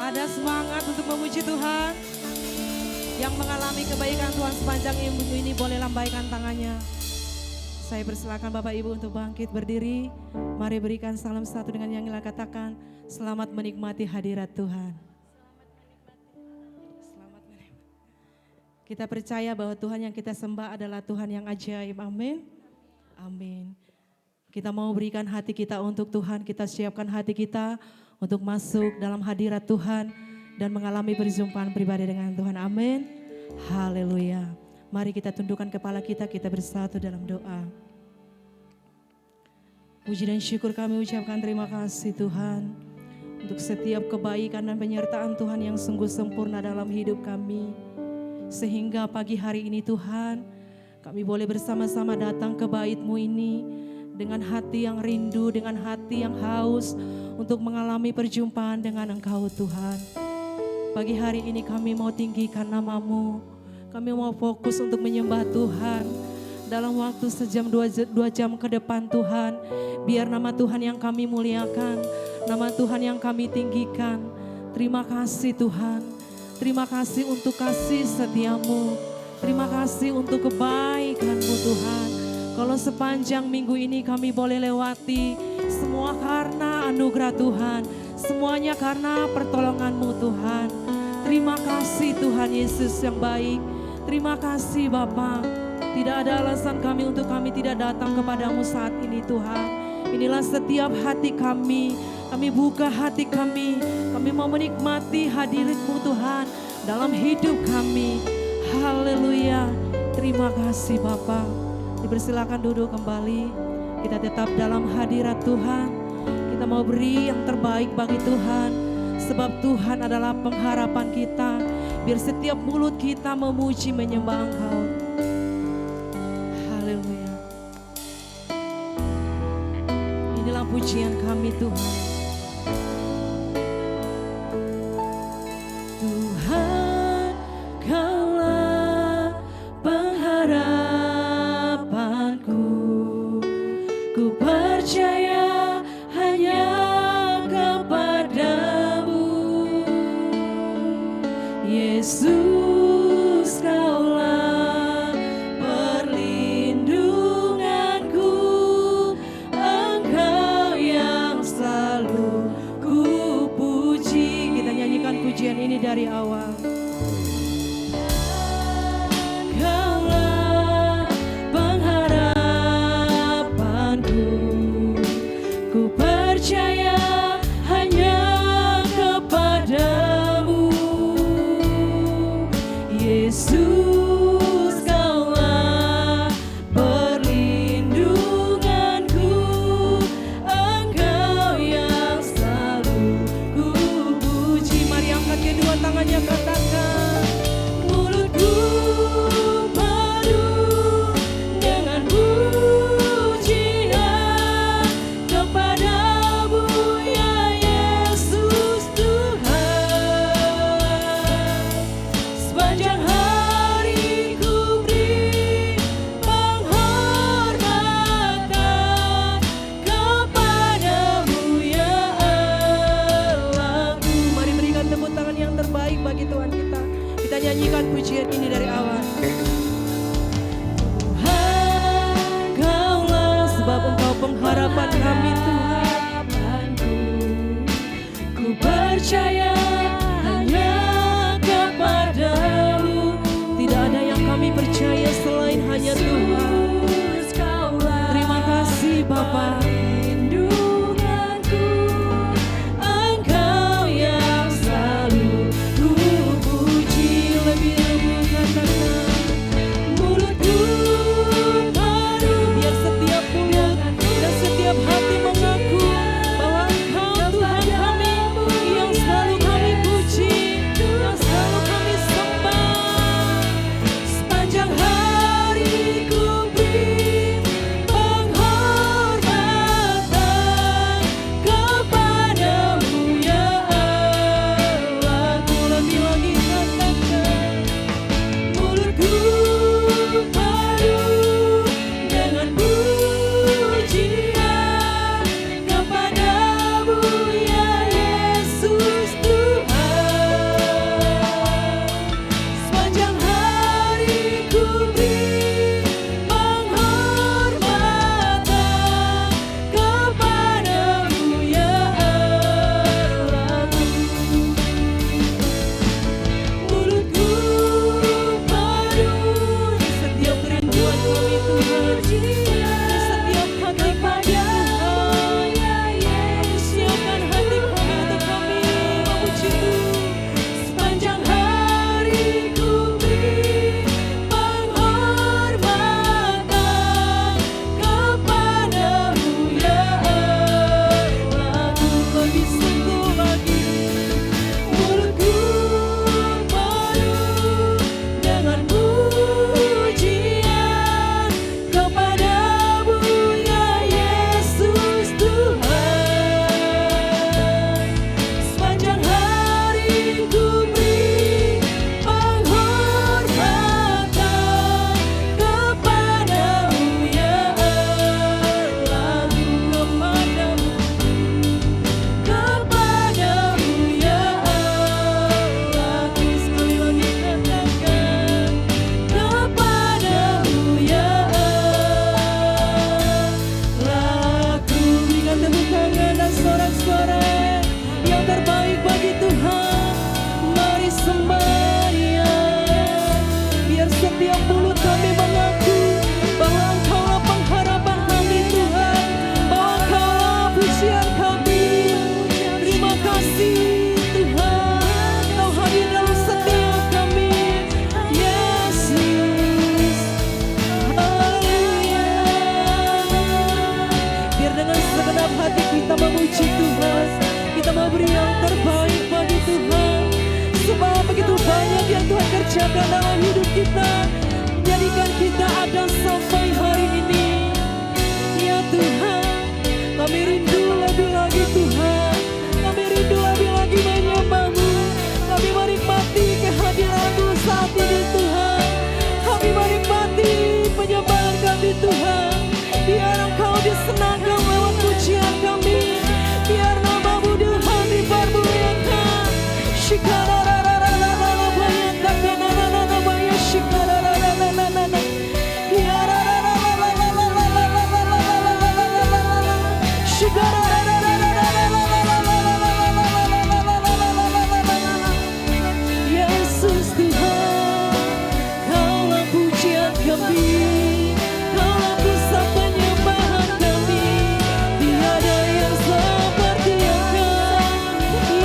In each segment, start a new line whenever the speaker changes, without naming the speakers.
Ada semangat untuk memuji Tuhan. Yang mengalami kebaikan Tuhan sepanjang minggu ini boleh lambaikan tangannya. Saya persilakan Bapak Ibu untuk bangkit berdiri. Mari berikan salam satu dengan yang kita katakan. Selamat menikmati hadirat Tuhan. Selamat menikmati. Kita percaya bahwa Tuhan yang kita sembah adalah Tuhan yang ajaib. Amin. Amin. Kita mau berikan hati kita untuk Tuhan. Kita siapkan hati kita untuk masuk dalam hadirat Tuhan dan mengalami perjumpaan pribadi dengan Tuhan. Amin. Haleluya. Mari kita tundukkan kepala kita bersatu dalam doa. Puji dan syukur kami ucapkan terima kasih Tuhan untuk setiap kebaikan dan penyertaan Tuhan yang sungguh sempurna dalam hidup kami. Sehingga pagi hari ini Tuhan, kami boleh bersama-sama datang ke bait-Mu ini dengan hati yang rindu, dengan hati yang haus untuk mengalami perjumpaan dengan Engkau Tuhan. Pagi hari ini kami mau tinggikan nama-Mu, kami mau fokus untuk menyembah Tuhan. Dalam waktu sejam dua jam ke depan Tuhan, biar nama Tuhan yang kami muliakan, nama Tuhan yang kami tinggikan. Terima kasih Tuhan, terima kasih untuk kasih setia-Mu, terima kasih untuk kebaikan-Mu Tuhan. Kalau sepanjang minggu ini kami boleh lewati, semua karena anugerah Tuhan, semuanya karena pertolongan-Mu Tuhan. Terima kasih Tuhan Yesus yang baik, terima kasih Bapa. Tidak ada alasan kami untuk kami tidak datang kepadamu saat ini Tuhan. Inilah setiap hati kami buka hati kami mau menikmati hadirat-Mu Tuhan dalam hidup kami. Haleluya, terima kasih Bapa. Dipersilakan duduk kembali, kita tetap dalam hadirat Tuhan. Kita mau beri yang terbaik bagi Tuhan, sebab Tuhan adalah pengharapan kita. Biar setiap mulut kita memuji menyembah Engkau. Haleluya. Inilah pujian kami Tuhan. Tuhan, Kaulah pengharapanku. Ku percaya hanya kepadamu. Yesus, Kaulah perlindunganku, Engkau yang selalu ku puji. Kita nyanyikan pujian ini dari awal. Kaulah pengharapanku, ku percaya hanya kepadamu. Yesus, Kaulah perlindunganku, Engkau yang selalu ku puji. Mari angkat kedua tangannya, katakan. Mulutku penuh dengan pujian kepadamu ya Yesus Tuhan. Sepanjang hari ku beri penghormatan kepadamu ya Allahku. Mari berikan tepuk tangan yang terbaik bagi Tuhan kita. Kita nyanyikan pujian ini dari awal. Tuhan, Kaulah sebab Engkau pengharapan kami Tuhan. Ku percaya hanya kepadamu. Tidak ada yang kami percaya selain hanya Tuhan. Terima kasih Bapa. Engkau yang selalu ku puji. Lebih katakan. kerjakan dalam hidup kita, menjadikan kita ada sampai hari ini. Ya Tuhan, kami rindu lebih lagi Tuhan, kami rindu lebih lagi menyembah-Mu, kami menikmati kehadiran-Mu saat ini Tuhan, kami menikmati penyembahan kami Tuhan. Biar Engkau disenangkan lewat pujian kami, biar nama-Mu Tuhan dipermuliakan. Yesus Tuhan, Kaulah pujian kami, Kaulah pusat penyembahan kami, tiada yang seperti Engkau.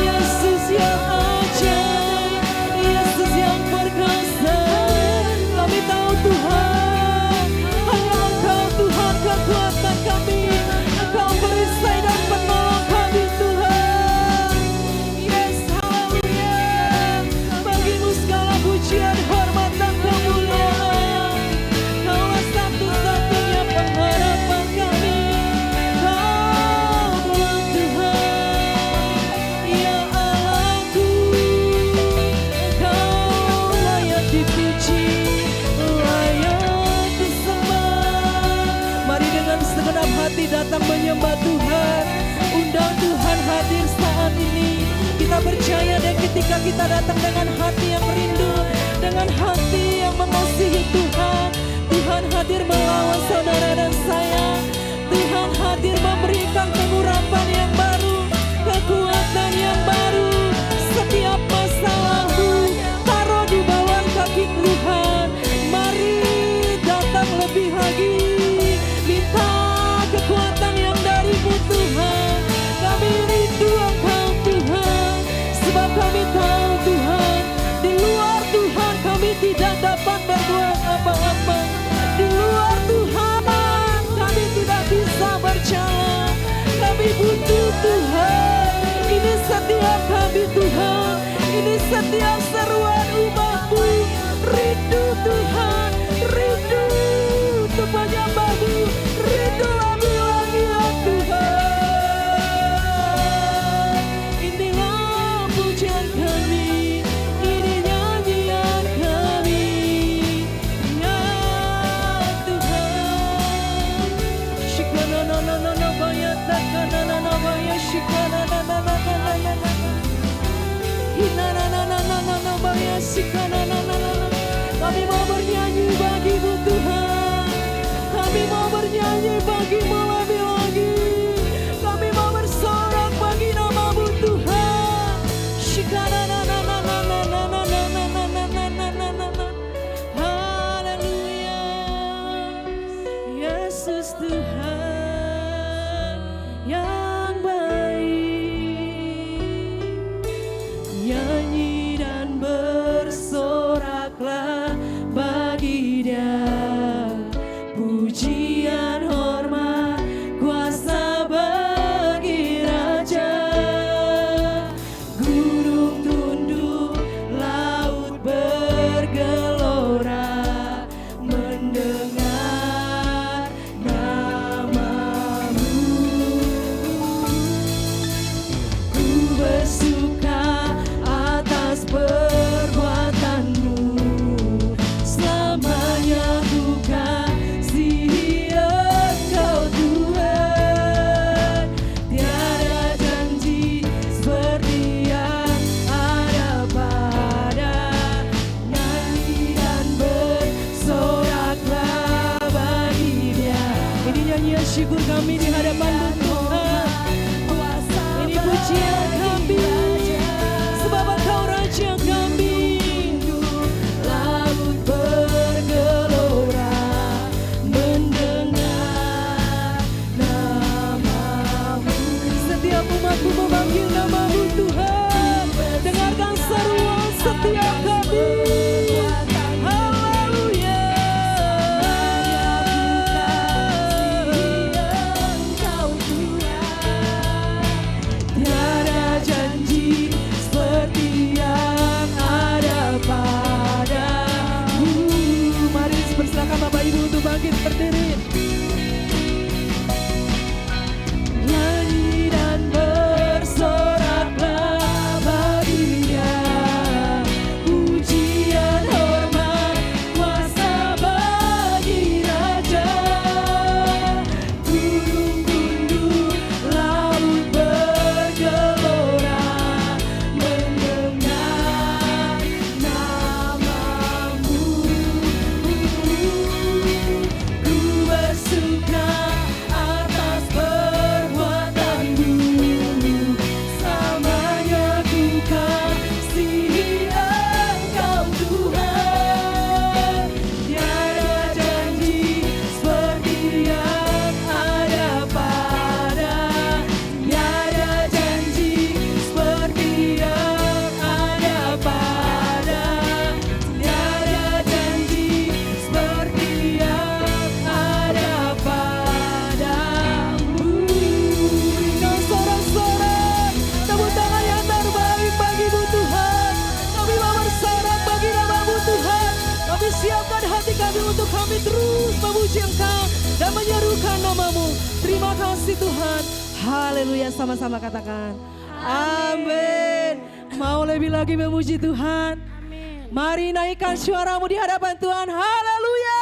Yesus yang ajaib, Yesus yang perkasa, kami tahu Tuhan, hanya Engkau Tuhan kekuatan kami, Engkau perisai dan penolong kami Tuhan. Yes, haleluya, bagimu segala pujian, hormat dan kemuliaan. Kaulah satu-satunya pengharapan kami, Kaulah Tuhan, ya Allahku. Engkau layak dipuji, layak disembah. Mari dengan segenap hati datang menyembah Tuhan, undang Tuhan hadir saat ini. Kita percaya dan ketika kita datang dengan hati yang rindu, dengan hati yang mengasihi Tuhan, Tuhan hadir melawan saudara dan saya. Tuhan hadir memberikan pengurapan yang baru, kekuatan yang baru. Setiap masalahmu taruh di bawah kaki Tuhan. Mari datang lebih lagi, minta kekuatan yang dari-Mu Tuhan. Kami rindu Engkau Tuhan, sebab kami tahu Tuhan, di luar Tuhan kami tidak dapat berbuat apa-apa. Di luar Tuhan kami tidak bisa berjalan. Kami butuh Tuhan. Ini setiap kami Tuhan, ini setiap seruan umat-Mu. Rindu Tuhan, rindu untuk menyembah-Mu, rindu lebih lagi ya Tuhan. Inilah pujian kami, ini nyanyian kami, ya Tuhan. Shikana-na-na-na-na bayat, na-na-na-na bayat, shikana-na-na-na-na-na-na. Hina-na-na-na-na-na bayat, shikana-na-na-na-na. Kami mau bernyanyi bagi-Mu Tuhan, kami mau bernyanyi bagi-Mu lebih lagi, kami mau bersorak bagi nama-Mu Tuhan. Shikana-na-na-na-na-na-na-na-na-na-na-na-na-na. Haleluya, Yesus Tuhan yang baik. Nyanyi dan bersoraklah bagi Dia, pujian, hormat, kuasa bagi Raja. Gunung tunduk, laut bergelora, mendengar nama-Mu. Ku bersuka atas perbuatan-Mu, selamanya ku kasihi Engkau Tuhan. Tiada janji seperti yang ada pada. Nyanyi dan bersoraklah bagi Dia. Ini nyanyian syukur kami di hadapan Tuhan. Ini pujian kami, sebab Engkau Raja kami. Laut bergelora, mendengar nama-Mu. Setiap umat-Mu memanggil nama-Mu Tuhan. Dengarkan seruan setiap kami. Haleluya. Engkau Tuhan, tiada terus memuji Engkau dan menyerukan nama-Mu. Terima kasih Tuhan. Haleluya, sama-sama katakan. Amin. Mau lebih lagi memuji Tuhan? Mari naikkan suaramu di hadapan Tuhan. Haleluya.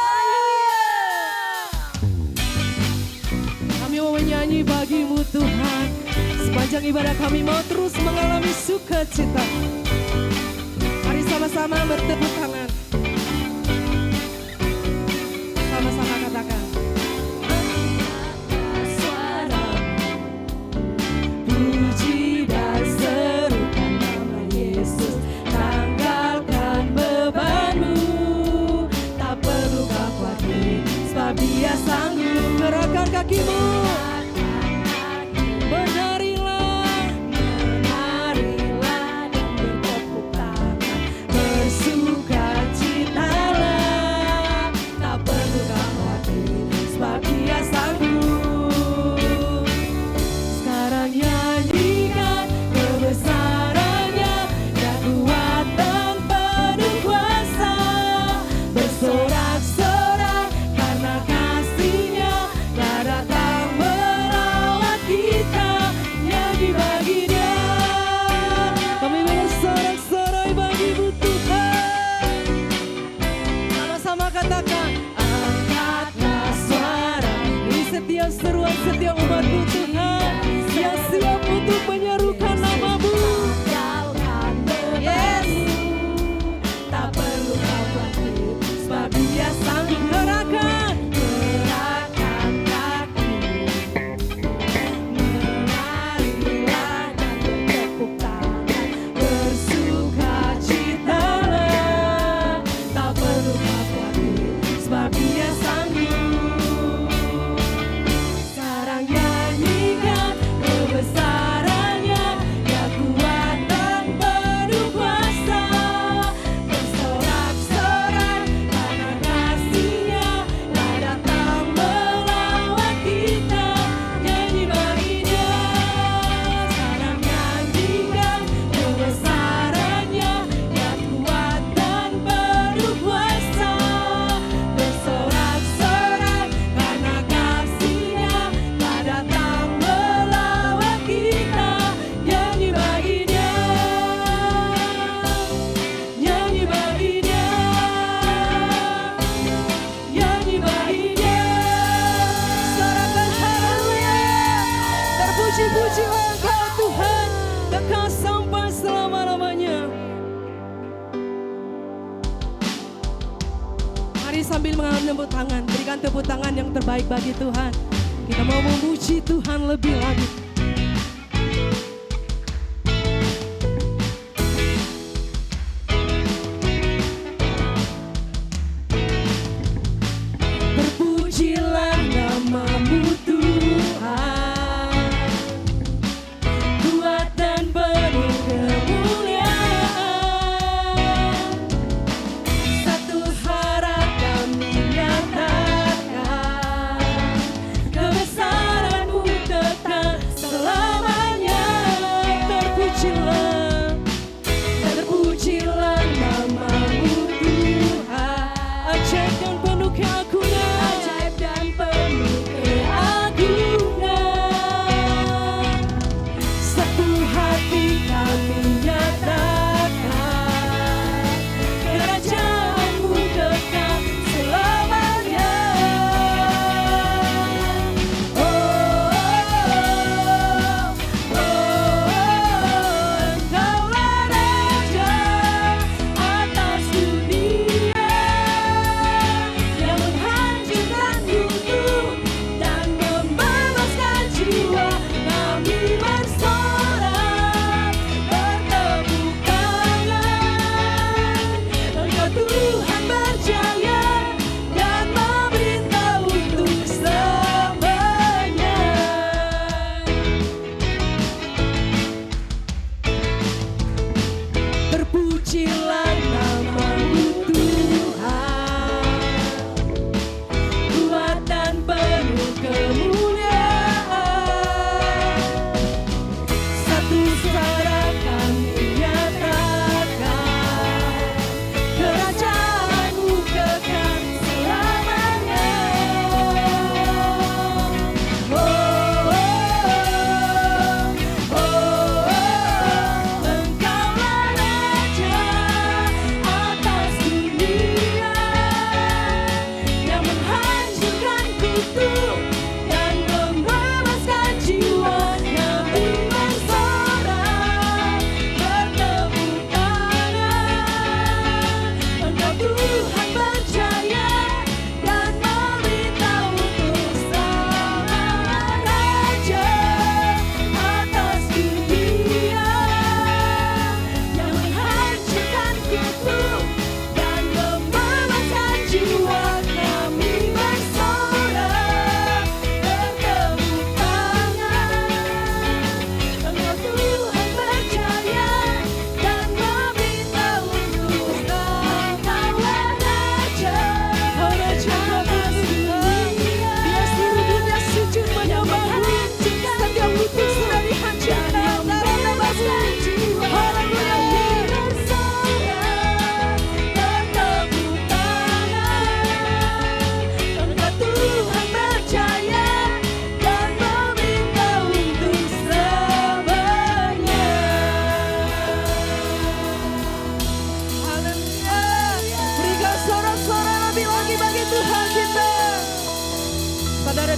Kami mau menyanyi bagi-Mu Tuhan. Sepanjang ibadah kami mau terus mengalami sukacita. Mari sama-sama bertepuk tangan. Sama-sama katakan. Puji dan serukan nama Yesus. Tanggalkan bebanmu. Tak perlu kau khawatir, sebab Dia sanggup. Gerakkan kakimu. Seruan setiap umat-Mu Tuhan yang siap untuk menyerukan nama-Mu. Yes. Tak perlu kau khawatir, sebab Dia sanggup. Gerakan kaki, menarilah dan bertepuk tangan, bersukacitalah. Tak perlu kau khawatir, sebab Dia sanggup. Puji-pujilah Engkau Tuhan, kekal sampai selama-lamanya. Mari sambil menepuk tangan, berikan tepuk tangan yang terbaik bagi Tuhan. Kita mau memuji Tuhan lebih lagi. Terpujilah nama-Mu Tuhan.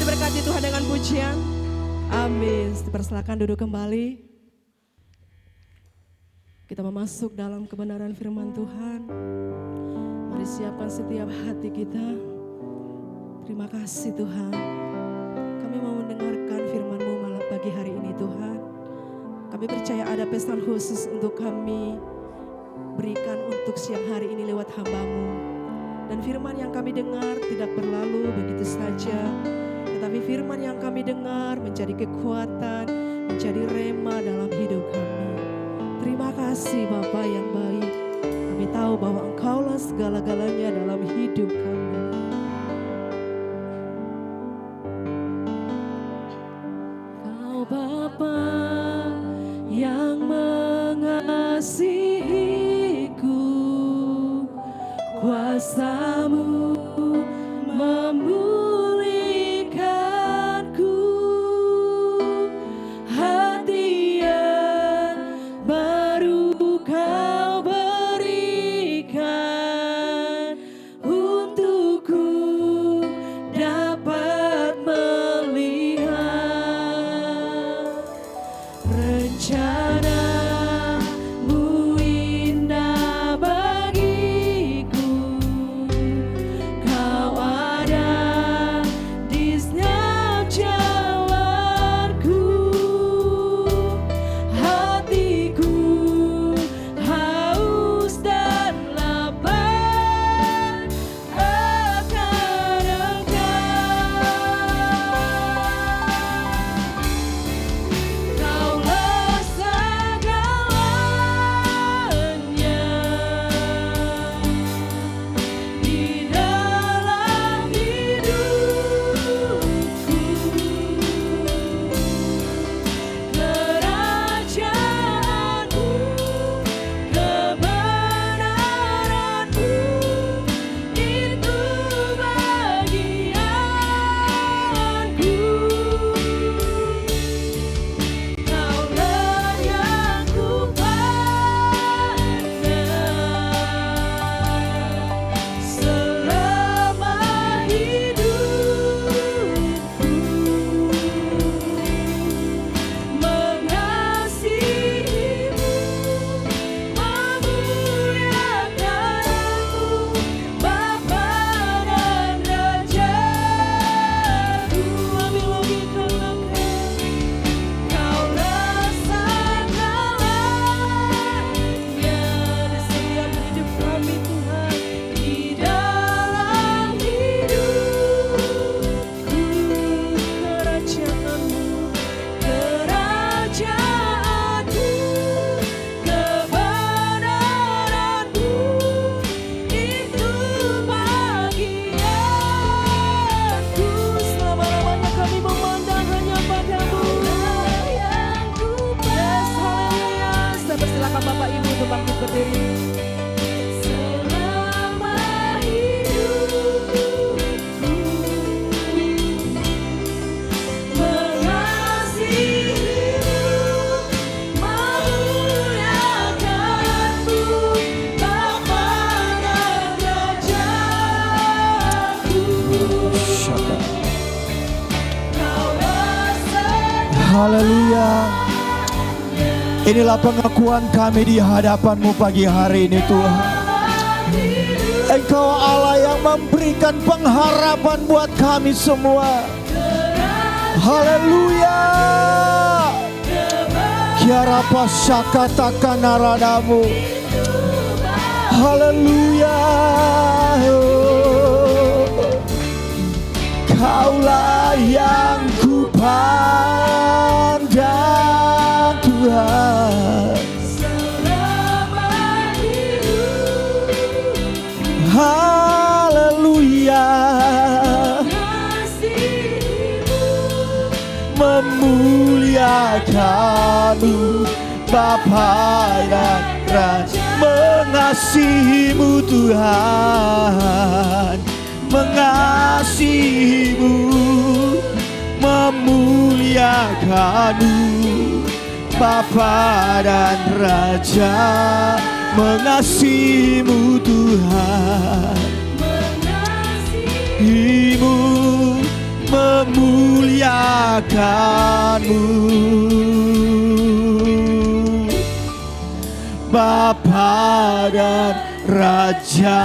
diberkati Tuhan dengan pujian. Amin. Dipersilakan duduk kembali. Kita memasuk dalam kebenaran firman Tuhan. Mari siapkan setiap hati kita. Terima kasih Tuhan. Kami mau mendengarkan firman-Mu malam pagi hari ini Tuhan. Kami percaya ada pesan khusus untuk kami berikan untuk siang hari ini lewat hamba-Mu. Dan firman yang kami dengar tidak berlalu begitu saja. Tetapi firman yang kami dengar menjadi kekuatan, menjadi rema dalam hidup kami. Terima kasih Bapa yang baik. Kami tahu bahwa Engkaulah segala-galanya dalam hidup kami. Kau Bapa yang mengasihiku, kuasa-Mu memulihkanku, hati yang baru Kau berikan untukku dapat melihat rencana-Mu indah bagiku. Kau ada di setiap jalanku, hatiku haus dan lapar akan Engkau. Kaulah segalanya di dalam hidupku. Kerajaan-Mu, kebenaran-Mu, itu bagianku. Kaulah yang kupandang selama hidupku. Mengasihi-Mu, memuliakan-Mu, Bapa dan Rajaku. Ambil lagi Kaulah segalanya di setiap hidup kami Tuhan, di dalam hidupku. Kerajaan-Mu, kerajaan-Mu, kebenaran-Mu, itu bagianku. Selama-lamanya kami memandang hanya Padamu. Yes, haleluya. Saya persilakan Bapak Ibu untuk bangkit berdiri. Selama hidupku mengasihi-Mu, memuliakan-Mu, Bapa dan Rajaku. Kaulah
Haleluya. Inilah pengakuan kami di hadapan-Mu pagi hari ini Tuhan. Engkau Allah yang memberikan pengharapan buat kami semua. Haleluya. Kiara pasakata kanaradamu. Haleluya. Kaulah yang kupandang Tuhan. Haleluya. Memuliakan-Mu, Bapa dan Raja. Mengasihi-Mu Tuhan, mengasihi-Mu, memuliakan-Mu, Bapa dan Raja. Mengasihi-Mu Tuhan, mengasihi-Mu, memuliakan-Mu, Bapa dan Raja.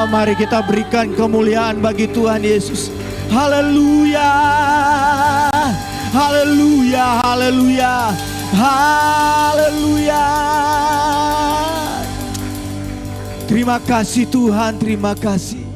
Mari kita berikan kemuliaan bagi Tuhan Yesus. Haleluya, haleluya, haleluya, haleluya. Terima kasih Tuhan, terima kasih.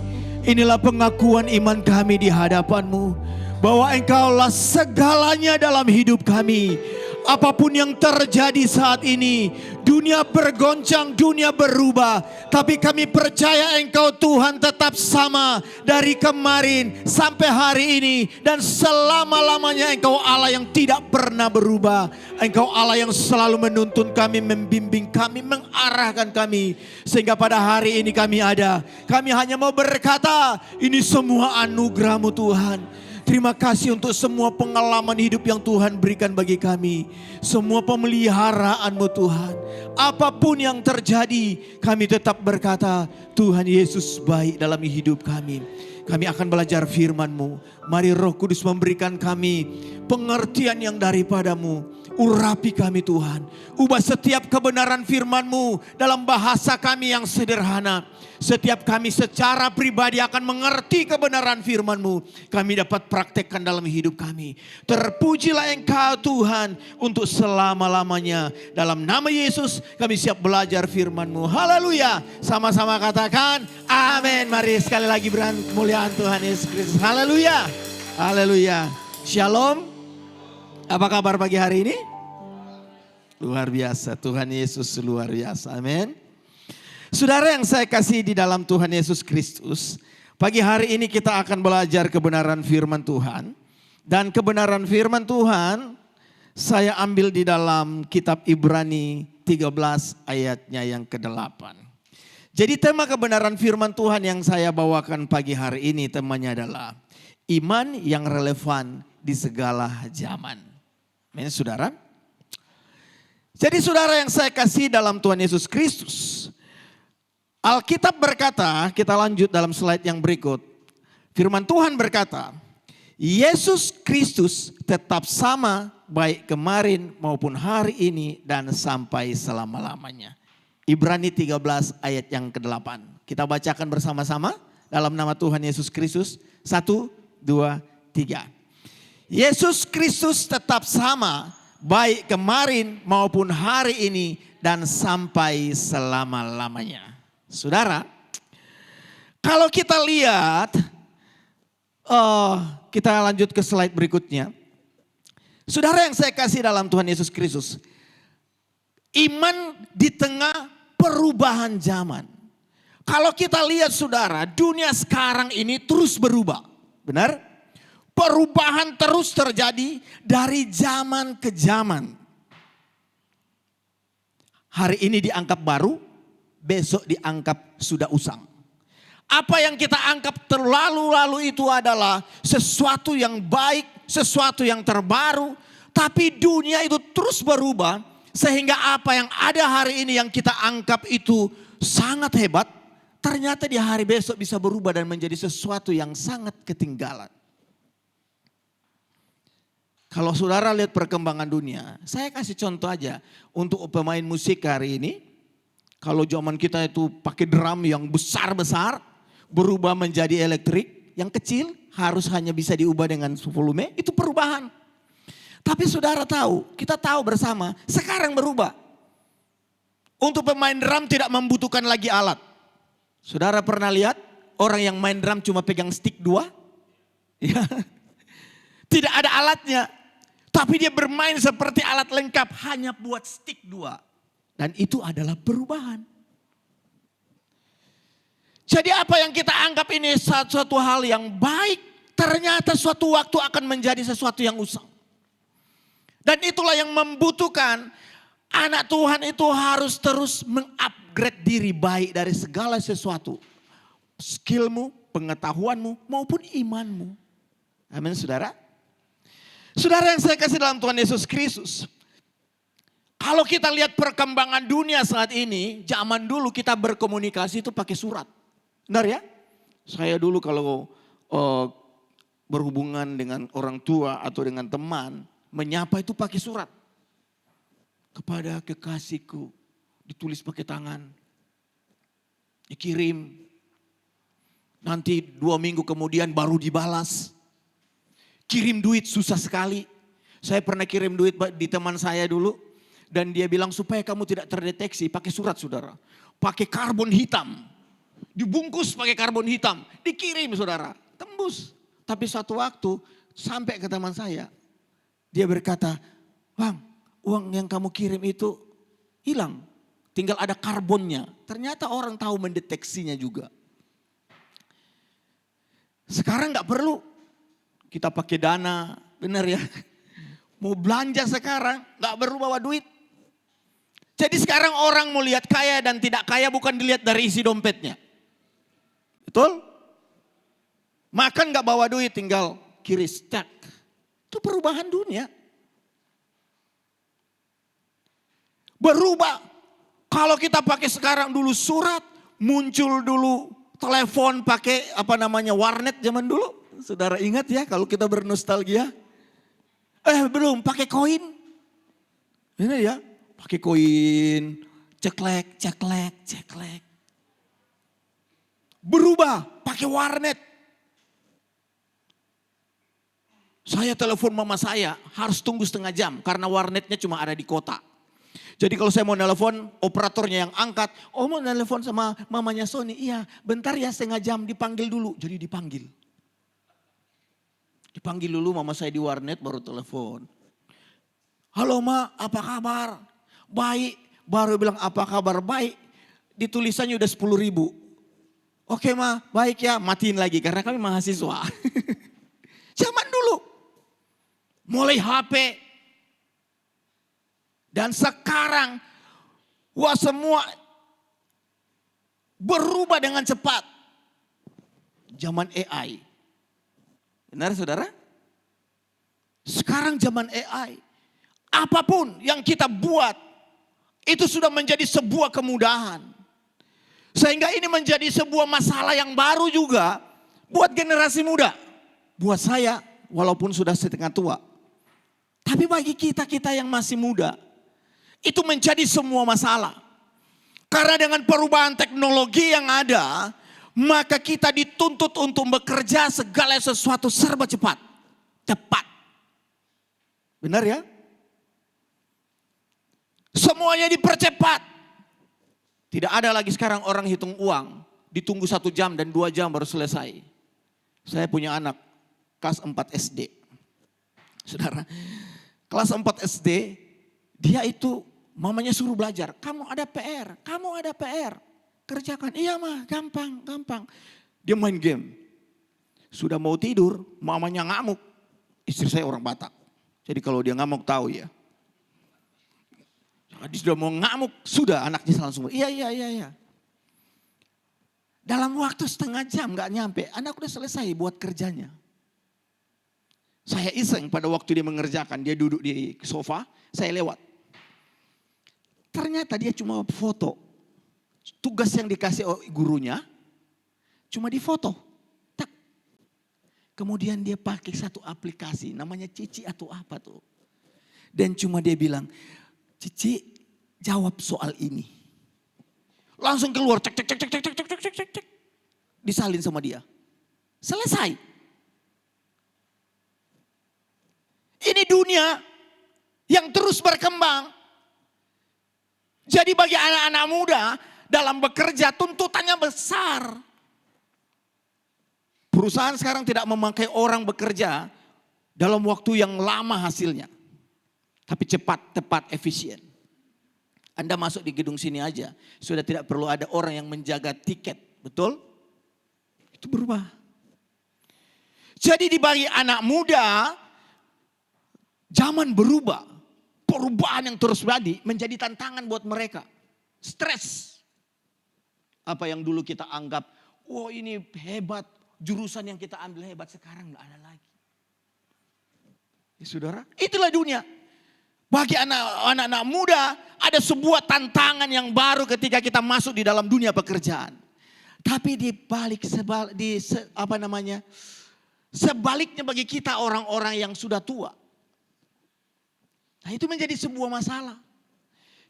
Inilah pengakuan iman kami di hadapan-Mu, bahwa Engkaulah segalanya dalam hidup kami. Apapun yang terjadi saat ini, dunia bergoncang, dunia berubah, tapi kami percaya Engkau Tuhan tetap sama dari kemarin sampai hari ini, dan selama-lamanya Engkau Allah yang tidak pernah berubah. Engkau Allah yang selalu menuntun kami, membimbing kami, mengarahkan kami, sehingga pada hari ini kami ada. Kami hanya mau berkata, ini semua anugerah-Mu Tuhan. Terima kasih untuk semua pengalaman hidup yang Tuhan berikan bagi kami. Semua pemeliharaan-Mu Tuhan. Apapun yang terjadi, kami tetap berkata, Tuhan Yesus baik dalam hidup kami. Kami akan belajar firman-Mu. Mari Roh Kudus memberikan kami pengertian yang daripada-Mu. Urapi kami Tuhan. Ubah setiap kebenaran firman-Mu dalam bahasa kami yang sederhana. Setiap kami secara pribadi akan mengerti kebenaran firman-Mu. Kami dapat praktekkan dalam hidup kami. Terpujilah Engkau Tuhan untuk selama-lamanya. Dalam nama Yesus kami siap belajar firman-Mu. Haleluya. Sama-sama katakan amin. Mari sekali lagi kemuliaan Tuhan Yesus Kristus. Haleluya. Haleluya. Shalom. Apa kabar pagi hari ini? Luar biasa. Tuhan Yesus luar biasa. Amin. Saudara yang saya kasih di dalam Tuhan Yesus Kristus, pagi hari ini kita akan belajar kebenaran firman Tuhan. Dan kebenaran firman Tuhan saya ambil di dalam kitab Ibrani 13 ayatnya yang ke-8. Jadi tema kebenaran firman Tuhan yang saya bawakan pagi hari ini temanya adalah iman yang relevan di segala zaman. Amin saudara. Jadi saudara yang saya kasih dalam Tuhan Yesus Kristus, Alkitab berkata, kita lanjut dalam slide yang berikut. Firman Tuhan berkata, Yesus Kristus tetap sama baik kemarin maupun hari ini dan sampai selama-lamanya. Ibrani 13 ayat yang ke-8. Kita bacakan bersama-sama dalam nama Tuhan Yesus Kristus. 1, 2, 3. Yesus Kristus tetap sama baik kemarin maupun hari ini dan sampai selama-lamanya. Saudara, kalau kita lihat, kita lanjut ke slide berikutnya. Saudara yang saya kasih dalam Tuhan Yesus Kristus, iman di tengah perubahan zaman. Kalau kita lihat saudara, dunia sekarang ini terus berubah. Benar? Perubahan terus terjadi dari zaman ke zaman. Hari ini dianggap baru, besok dianggap sudah usang. Apa yang kita anggap terlalu-lalu itu adalah sesuatu yang baik, sesuatu yang terbaru. Tapi dunia itu terus berubah sehingga apa yang ada hari ini yang kita anggap itu sangat hebat, ternyata di hari besok bisa berubah dan menjadi sesuatu yang sangat ketinggalan. Kalau saudara lihat perkembangan dunia, saya kasih contoh aja untuk pemain musik hari ini. Kalau zaman kita itu pakai drum yang besar-besar, berubah menjadi elektrik, yang kecil harus hanya bisa diubah dengan volume, itu perubahan. Tapi saudara tahu, kita tahu bersama, sekarang berubah. Untuk pemain drum tidak membutuhkan lagi alat. Saudara pernah lihat orang yang main drum cuma pegang stick 2? Ya. Tidak ada alatnya. Tapi dia bermain seperti alat lengkap hanya buat stick 2. Dan itu adalah perubahan. Jadi apa yang kita anggap ini suatu hal yang baik, ternyata suatu waktu akan menjadi sesuatu yang usang. Dan itulah yang membutuhkan anak Tuhan itu harus terus mengupgrade diri baik dari segala sesuatu. Skillmu, pengetahuanmu maupun imanmu. Amin saudara. Saudara yang saya kasih dalam Tuhan Yesus Kristus. Kalau kita lihat perkembangan dunia saat ini, zaman dulu kita berkomunikasi itu pakai surat. Benar ya? Saya dulu kalau berhubungan dengan orang tua atau dengan teman, menyapa itu pakai surat. Kepada kekasihku, ditulis pakai tangan, dikirim. Nanti 2 minggu kemudian baru dibalas. Kirim duit susah sekali. Saya pernah kirim duit di teman saya dulu. Dan dia bilang supaya kamu tidak terdeteksi pakai surat saudara. Pakai karbon hitam. Dibungkus pakai karbon hitam. Dikirim saudara. Tembus. Tapi suatu waktu sampai ke teman saya. Dia berkata, Bang, uang yang kamu kirim itu hilang. Tinggal ada karbonnya. Ternyata orang tahu mendeteksinya juga. Sekarang gak perlu kita pakai dana. Benar ya. Mau belanja sekarang gak perlu bawa duit. Jadi sekarang orang mau lihat kaya dan tidak kaya bukan dilihat dari isi dompetnya. Betul? Makan gak bawa duit tinggal kiris cek. Itu perubahan dunia. Berubah. Kalau kita pakai sekarang dulu surat, muncul dulu telepon pakai warnet zaman dulu. Saudara ingat ya kalau kita bernostalgia? Belum, pakai koin. Ini ya, pakai koin, ceklek. Berubah, pakai warnet. Saya telepon mama saya harus tunggu setengah jam karena warnetnya cuma ada di kota. Jadi kalau saya mau nelpon, operatornya yang angkat. Oh mau nelpon sama mamanya Sony. Iya bentar ya setengah jam dipanggil dulu. Jadi dipanggil. Dipanggil dulu mama saya di warnet baru telepon. Halo ma apa kabar? Baik. Baru bilang apa kabar baik. Ditulisannya udah 10.000. Oke ma baik ya matiin lagi karena kami mahasiswa. Zaman dulu. Mulai HP. Dan sekarang, semua berubah dengan cepat. Zaman AI. Benar saudara? Sekarang zaman AI. Apapun yang kita buat, itu sudah menjadi sebuah kemudahan. Sehingga ini menjadi sebuah masalah yang baru juga buat generasi muda. Buat saya, walaupun sudah setengah tua. Tapi bagi kita yang masih muda, itu menjadi semua masalah. Karena dengan perubahan teknologi yang ada, maka kita dituntut untuk bekerja segala sesuatu serba cepat. Cepat. Benar ya? Semuanya dipercepat. Tidak ada lagi sekarang orang hitung uang. Ditunggu 1 jam dan 2 jam baru selesai. Saya punya anak kelas 4 SD. Saudara, kelas 4 SD, dia itu mamanya suruh belajar. Kamu ada PR. Kerjakan. Iya mah, gampang. Dia main game. Sudah mau tidur, mamanya ngamuk. Istri saya orang Batak. Jadi kalau dia ngamuk tahu ya. Jadi sudah mau ngamuk, sudah anaknya langsung. Iya. Dalam waktu setengah jam gak nyampe, anak udah selesai buat kerjanya. Saya iseng pada waktu dia mengerjakan, dia duduk di sofa, saya lewat. Ternyata dia cuma foto. Tugas yang dikasih gurunya, cuma difoto. Tak. Kemudian dia pakai satu aplikasi, namanya Cici atau apa tuh. Dan cuma dia bilang, Cici jawab soal ini. Langsung keluar, cek. Disalin sama dia. Selesai. Ini dunia yang terus berkembang. Jadi bagi anak-anak muda dalam bekerja tuntutannya besar. Perusahaan sekarang tidak memakai orang bekerja dalam waktu yang lama hasilnya. Tapi cepat, tepat, efisien. Anda masuk di gedung sini aja, sudah tidak perlu ada orang yang menjaga tiket. Betul? Itu berubah. Jadi bagi anak muda, zaman berubah, perubahan yang terus terjadi menjadi tantangan buat mereka. Stres. Apa yang dulu kita anggap, wah ini hebat, jurusan yang kita ambil hebat, sekarang gak ada lagi. Ya, saudara, itulah dunia. Bagi anak-anak muda ada sebuah tantangan yang baru ketika kita masuk di dalam dunia pekerjaan. Tapi di balik Sebaliknya bagi kita orang-orang yang sudah tua. Nah itu menjadi sebuah masalah.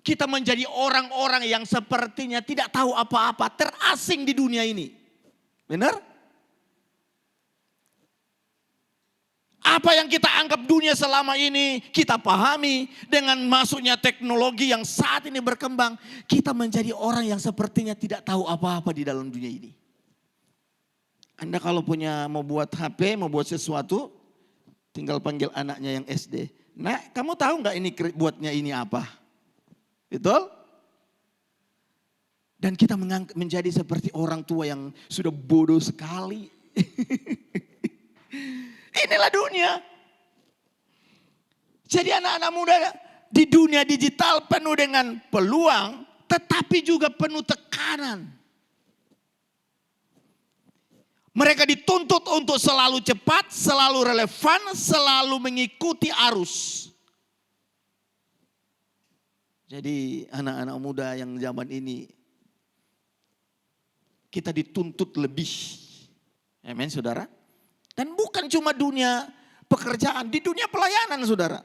Kita menjadi orang-orang yang sepertinya tidak tahu apa-apa, terasing di dunia ini. Benar? Apa yang kita anggap dunia selama ini kita pahami dengan masuknya teknologi yang saat ini berkembang. Kita menjadi orang yang sepertinya tidak tahu apa-apa di dalam dunia ini. Anda kalau mau buat HP, mau buat sesuatu, tinggal panggil anaknya yang SD. Nah, kamu tahu nggak ini buatnya ini apa? Betul? Dan kita menjadi seperti orang tua yang sudah bodoh sekali. Inilah dunia. Jadi anak-anak muda di dunia digital penuh dengan peluang, tetapi juga penuh tekanan. Mereka dituntut untuk selalu cepat, selalu relevan, selalu mengikuti arus. Jadi anak-anak muda yang zaman ini, kita dituntut lebih. Amin saudara. Dan bukan cuma dunia pekerjaan, di dunia pelayanan saudara.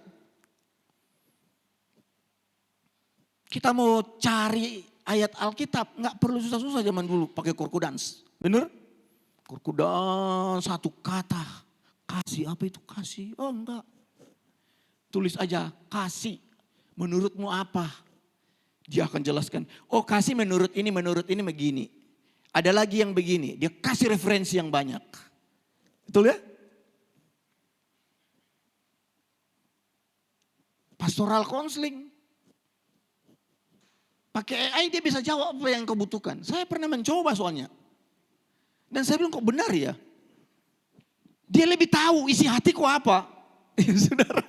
Kita mau cari ayat Alkitab, nggak perlu susah-susah zaman dulu pakai Concordance. Bener? Concordance satu kata, kasih apa itu kasih? Oh enggak. Tulis aja kasih, menurutmu apa? Dia akan jelaskan, oh kasih menurut ini begini. Ada lagi yang begini, dia kasih referensi yang banyak. Betul ya? Pastoral counseling. Pakai AI dia bisa jawab apa yang kau butuhkan. Saya pernah mencoba soalnya. Dan saya bilang kok benar ya? Dia lebih tahu isi hatiku apa. Saudara.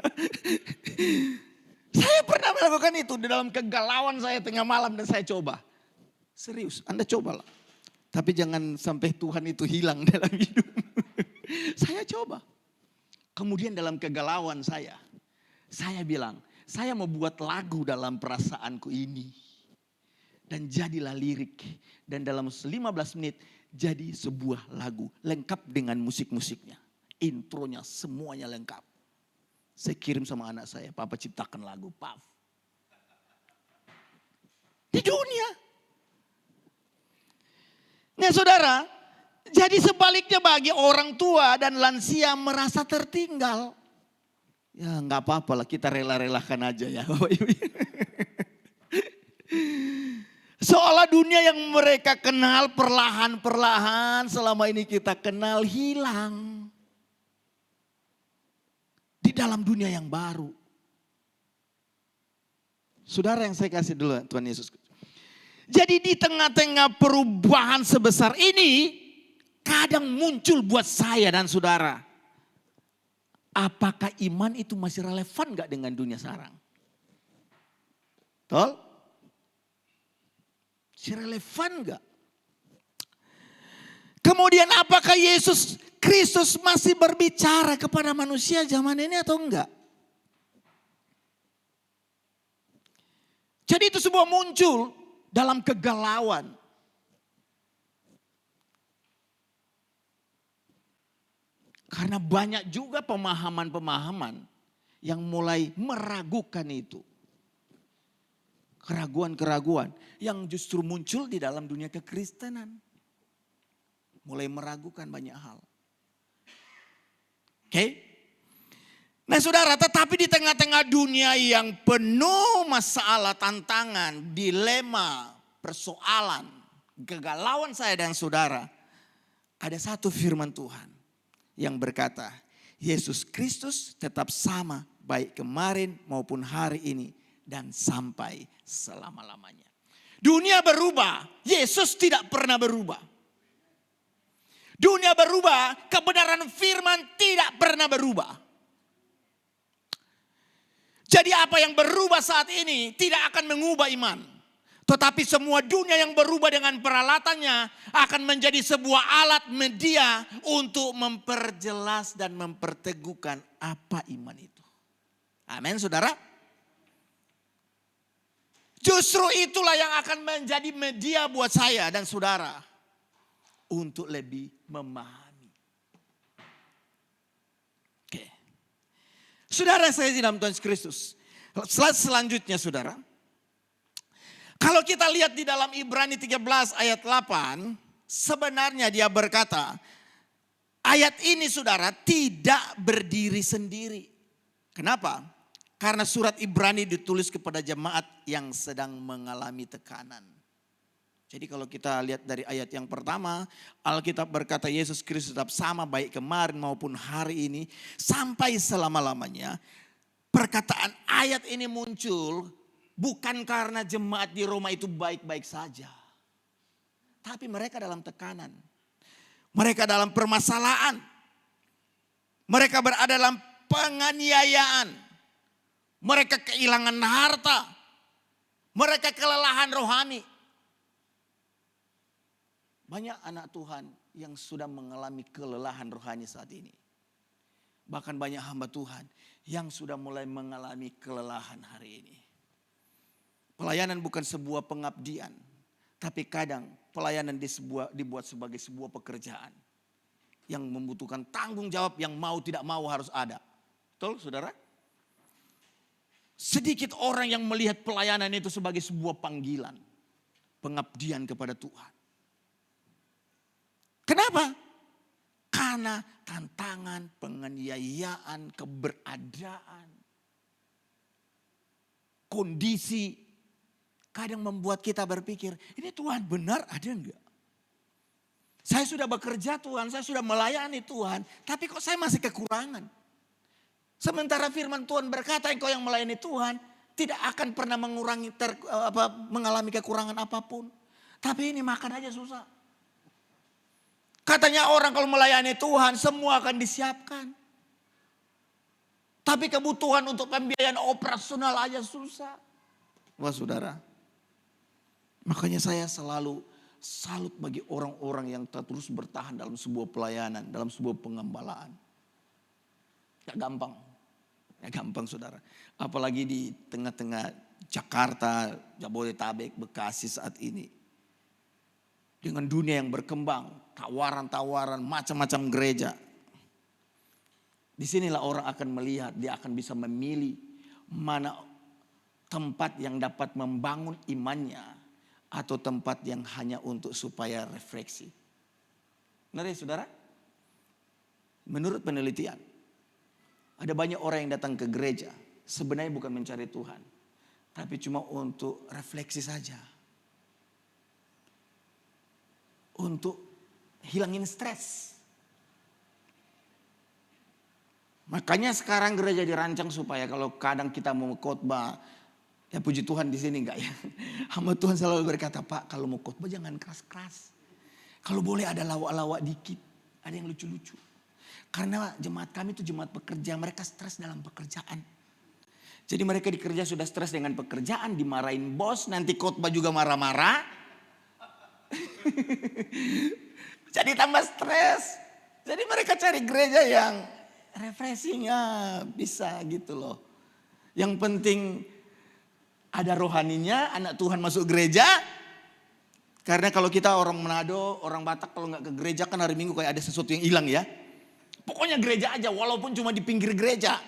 Saya pernah melakukan itu di dalam kegalauan saya tengah malam dan saya coba. Serius, Anda cobalah. Tapi jangan sampai Tuhan itu hilang dalam hidup. Saya coba. Kemudian dalam kegalauan saya bilang, saya mau buat lagu dalam perasaanku ini. Dan jadilah lirik. Dan dalam 15 menit jadi sebuah lagu lengkap dengan musik-musiknya. Intronya semuanya lengkap. Saya kirim sama anak saya, papa ciptakan lagu, paf. Di dunia. Nah saudara, jadi sebaliknya bagi orang tua dan lansia merasa tertinggal. Ya nggak apa-apa lah, kita rela-relakan aja ya Bapak Ibu. Seolah dunia yang mereka kenal perlahan-perlahan selama ini kita kenal hilang. Di dalam dunia yang baru. Saudara yang saya kasih dulu Tuhan Yesus. Jadi di tengah-tengah perubahan sebesar ini, kadang muncul buat saya dan saudara. Apakah iman itu masih relevan gak dengan dunia sekarang? Betul? Masih relevan gak? Kemudian apakah Yesus Kristus masih berbicara kepada manusia zaman ini atau enggak? Jadi itu semua muncul dalam kegalauan. Karena banyak juga pemahaman-pemahaman yang mulai meragukan itu. Keraguan-keraguan yang justru muncul di dalam dunia kekristenan. Mulai meragukan banyak hal. Oke? Nah saudara, tetapi di tengah-tengah dunia yang penuh masalah, tantangan, dilema, persoalan, kegalauan saya dan saudara. Ada satu firman Tuhan yang berkata, Yesus Kristus tetap sama baik kemarin maupun hari ini dan sampai selama-lamanya. Dunia berubah, Yesus tidak pernah berubah. Dunia berubah, kebenaran firman tidak pernah berubah. Jadi apa yang berubah saat ini tidak akan mengubah iman. Tetapi semua dunia yang berubah dengan peralatannya akan menjadi sebuah alat media untuk memperjelas dan memperteguhkan apa iman itu. Amin saudara. Justru itulah yang akan menjadi media buat saya dan saudara. Untuk lebih memahami. Saudara saya di dalam Tuhan Yesus Kristus. Slide selanjutnya saudara. Kalau kita lihat di dalam Ibrani 13 ayat 8. Sebenarnya dia berkata, ayat ini saudara tidak berdiri sendiri. Kenapa? Karena surat Ibrani ditulis kepada jemaat yang sedang mengalami tekanan. Jadi kalau kita lihat dari ayat yang pertama, Alkitab berkata Yesus Kristus tetap sama baik kemarin maupun hari ini sampai selama-lamanya. Perkataan ayat ini muncul bukan karena jemaat di Roma itu baik-baik saja. Tapi mereka dalam tekanan. Mereka dalam permasalahan. Mereka berada dalam penganiayaan. Mereka kehilangan harta. Mereka kelelahan rohani. Banyak anak Tuhan yang sudah mengalami kelelahan rohani saat ini. Bahkan banyak hamba Tuhan yang sudah mulai mengalami kelelahan hari ini. Pelayanan bukan sebuah pengabdian. Tapi kadang pelayanan dibuat sebagai sebuah pekerjaan. Yang membutuhkan tanggung jawab yang mau tidak mau harus ada. Betul saudara? Sedikit orang yang melihat pelayanan itu sebagai sebuah panggilan. Pengabdian kepada Tuhan. Kenapa? Karena tantangan, penganiayaan, keberadaan, kondisi kadang membuat kita berpikir, ini Tuhan benar ada enggak? Saya sudah bekerja Tuhan, saya sudah melayani Tuhan, tapi kok saya masih kekurangan? Sementara firman Tuhan berkata, engkau yang melayani Tuhan tidak akan pernah mengalami kekurangan apapun. Tapi ini makan aja susah. Katanya orang kalau melayani Tuhan semua akan disiapkan. Tapi kebutuhan untuk pembiayaan operasional aja susah. Wah saudara. Makanya saya selalu salut bagi orang-orang yang terus bertahan dalam sebuah pelayanan, dalam sebuah pengembalaan. Gak gampang. Gak gampang saudara. Apalagi di tengah-tengah Jakarta, Jabodetabek, Bekasi saat ini. Dengan dunia yang berkembang, tawaran-tawaran, macam-macam gereja. Disinilah orang akan melihat, dia akan bisa memilih mana tempat yang dapat membangun imannya. Atau tempat yang hanya untuk supaya refleksi. Benar ya saudara? Menurut penelitian. Ada banyak orang yang datang ke gereja. Sebenarnya bukan mencari Tuhan. Tapi cuma untuk refleksi saja. Untuk hilangin stres. Makanya sekarang gereja dirancang supaya kalau kadang kita mau khotbah, ya puji Tuhan di sini enggak ya. Hamba Tuhan selalu berkata, Pak kalau mau khotbah jangan keras-keras. Kalau boleh ada lawak-lawak dikit, ada yang lucu-lucu. Karena jemaat kami itu jemaat pekerja, mereka stres dalam pekerjaan. Jadi mereka di kerja sudah stres dengan pekerjaan, dimarahin bos, nanti khotbah juga marah-marah. Jadi tambah stres. Jadi mereka cari gereja yang refreshingnya bisa gitu loh. Yang penting ada rohaninya, anak Tuhan masuk gereja. Karena kalau kita orang Manado, orang Batak kalau nggak ke gereja kan hari Minggu kayak ada sesuatu yang hilang ya. Pokoknya gereja aja walaupun cuma di pinggir gereja.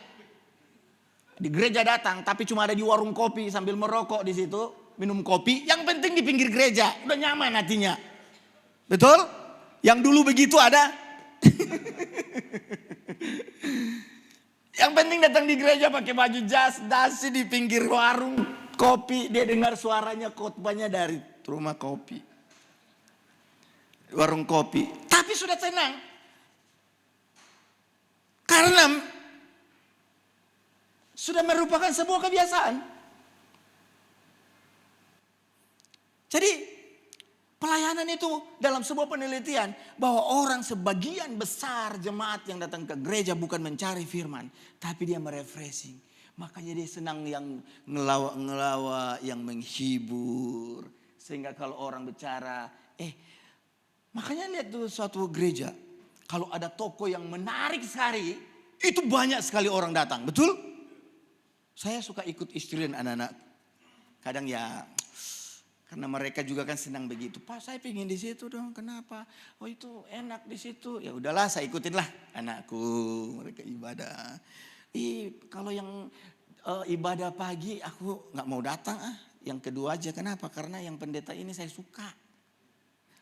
Di gereja datang tapi cuma ada di warung kopi sambil merokok di situ. Minum kopi, yang penting di pinggir gereja. Udah nyaman hatinya. Betul? Yang dulu begitu ada. Yang penting datang di gereja pakai baju jas, dasi di pinggir warung kopi. Dia dengar suaranya khotbahnya dari rumah kopi. Warung kopi. Tapi sudah tenang. Karena sudah merupakan sebuah kebiasaan. Jadi pelayanan itu dalam sebuah penelitian bahwa orang sebagian besar jemaat yang datang ke gereja bukan mencari firman, tapi dia merefreshing. Makanya dia senang yang ngelawak-ngelawak, yang menghibur. Sehingga kalau orang bicara, makanya lihat tuh suatu gereja. Kalau ada toko yang menarik sekali, itu banyak sekali orang datang, betul? Saya suka ikut istri dan anak-anak. Kadang ya, karena mereka juga kan senang begitu. Pak saya pengen di situ dong, kenapa? Oh itu enak di situ. Ya udahlah saya ikutin lah anakku, mereka ibadah.
Kalau yang ibadah pagi aku nggak mau datang ah. Yang kedua aja, kenapa? Karena yang pendeta ini saya suka.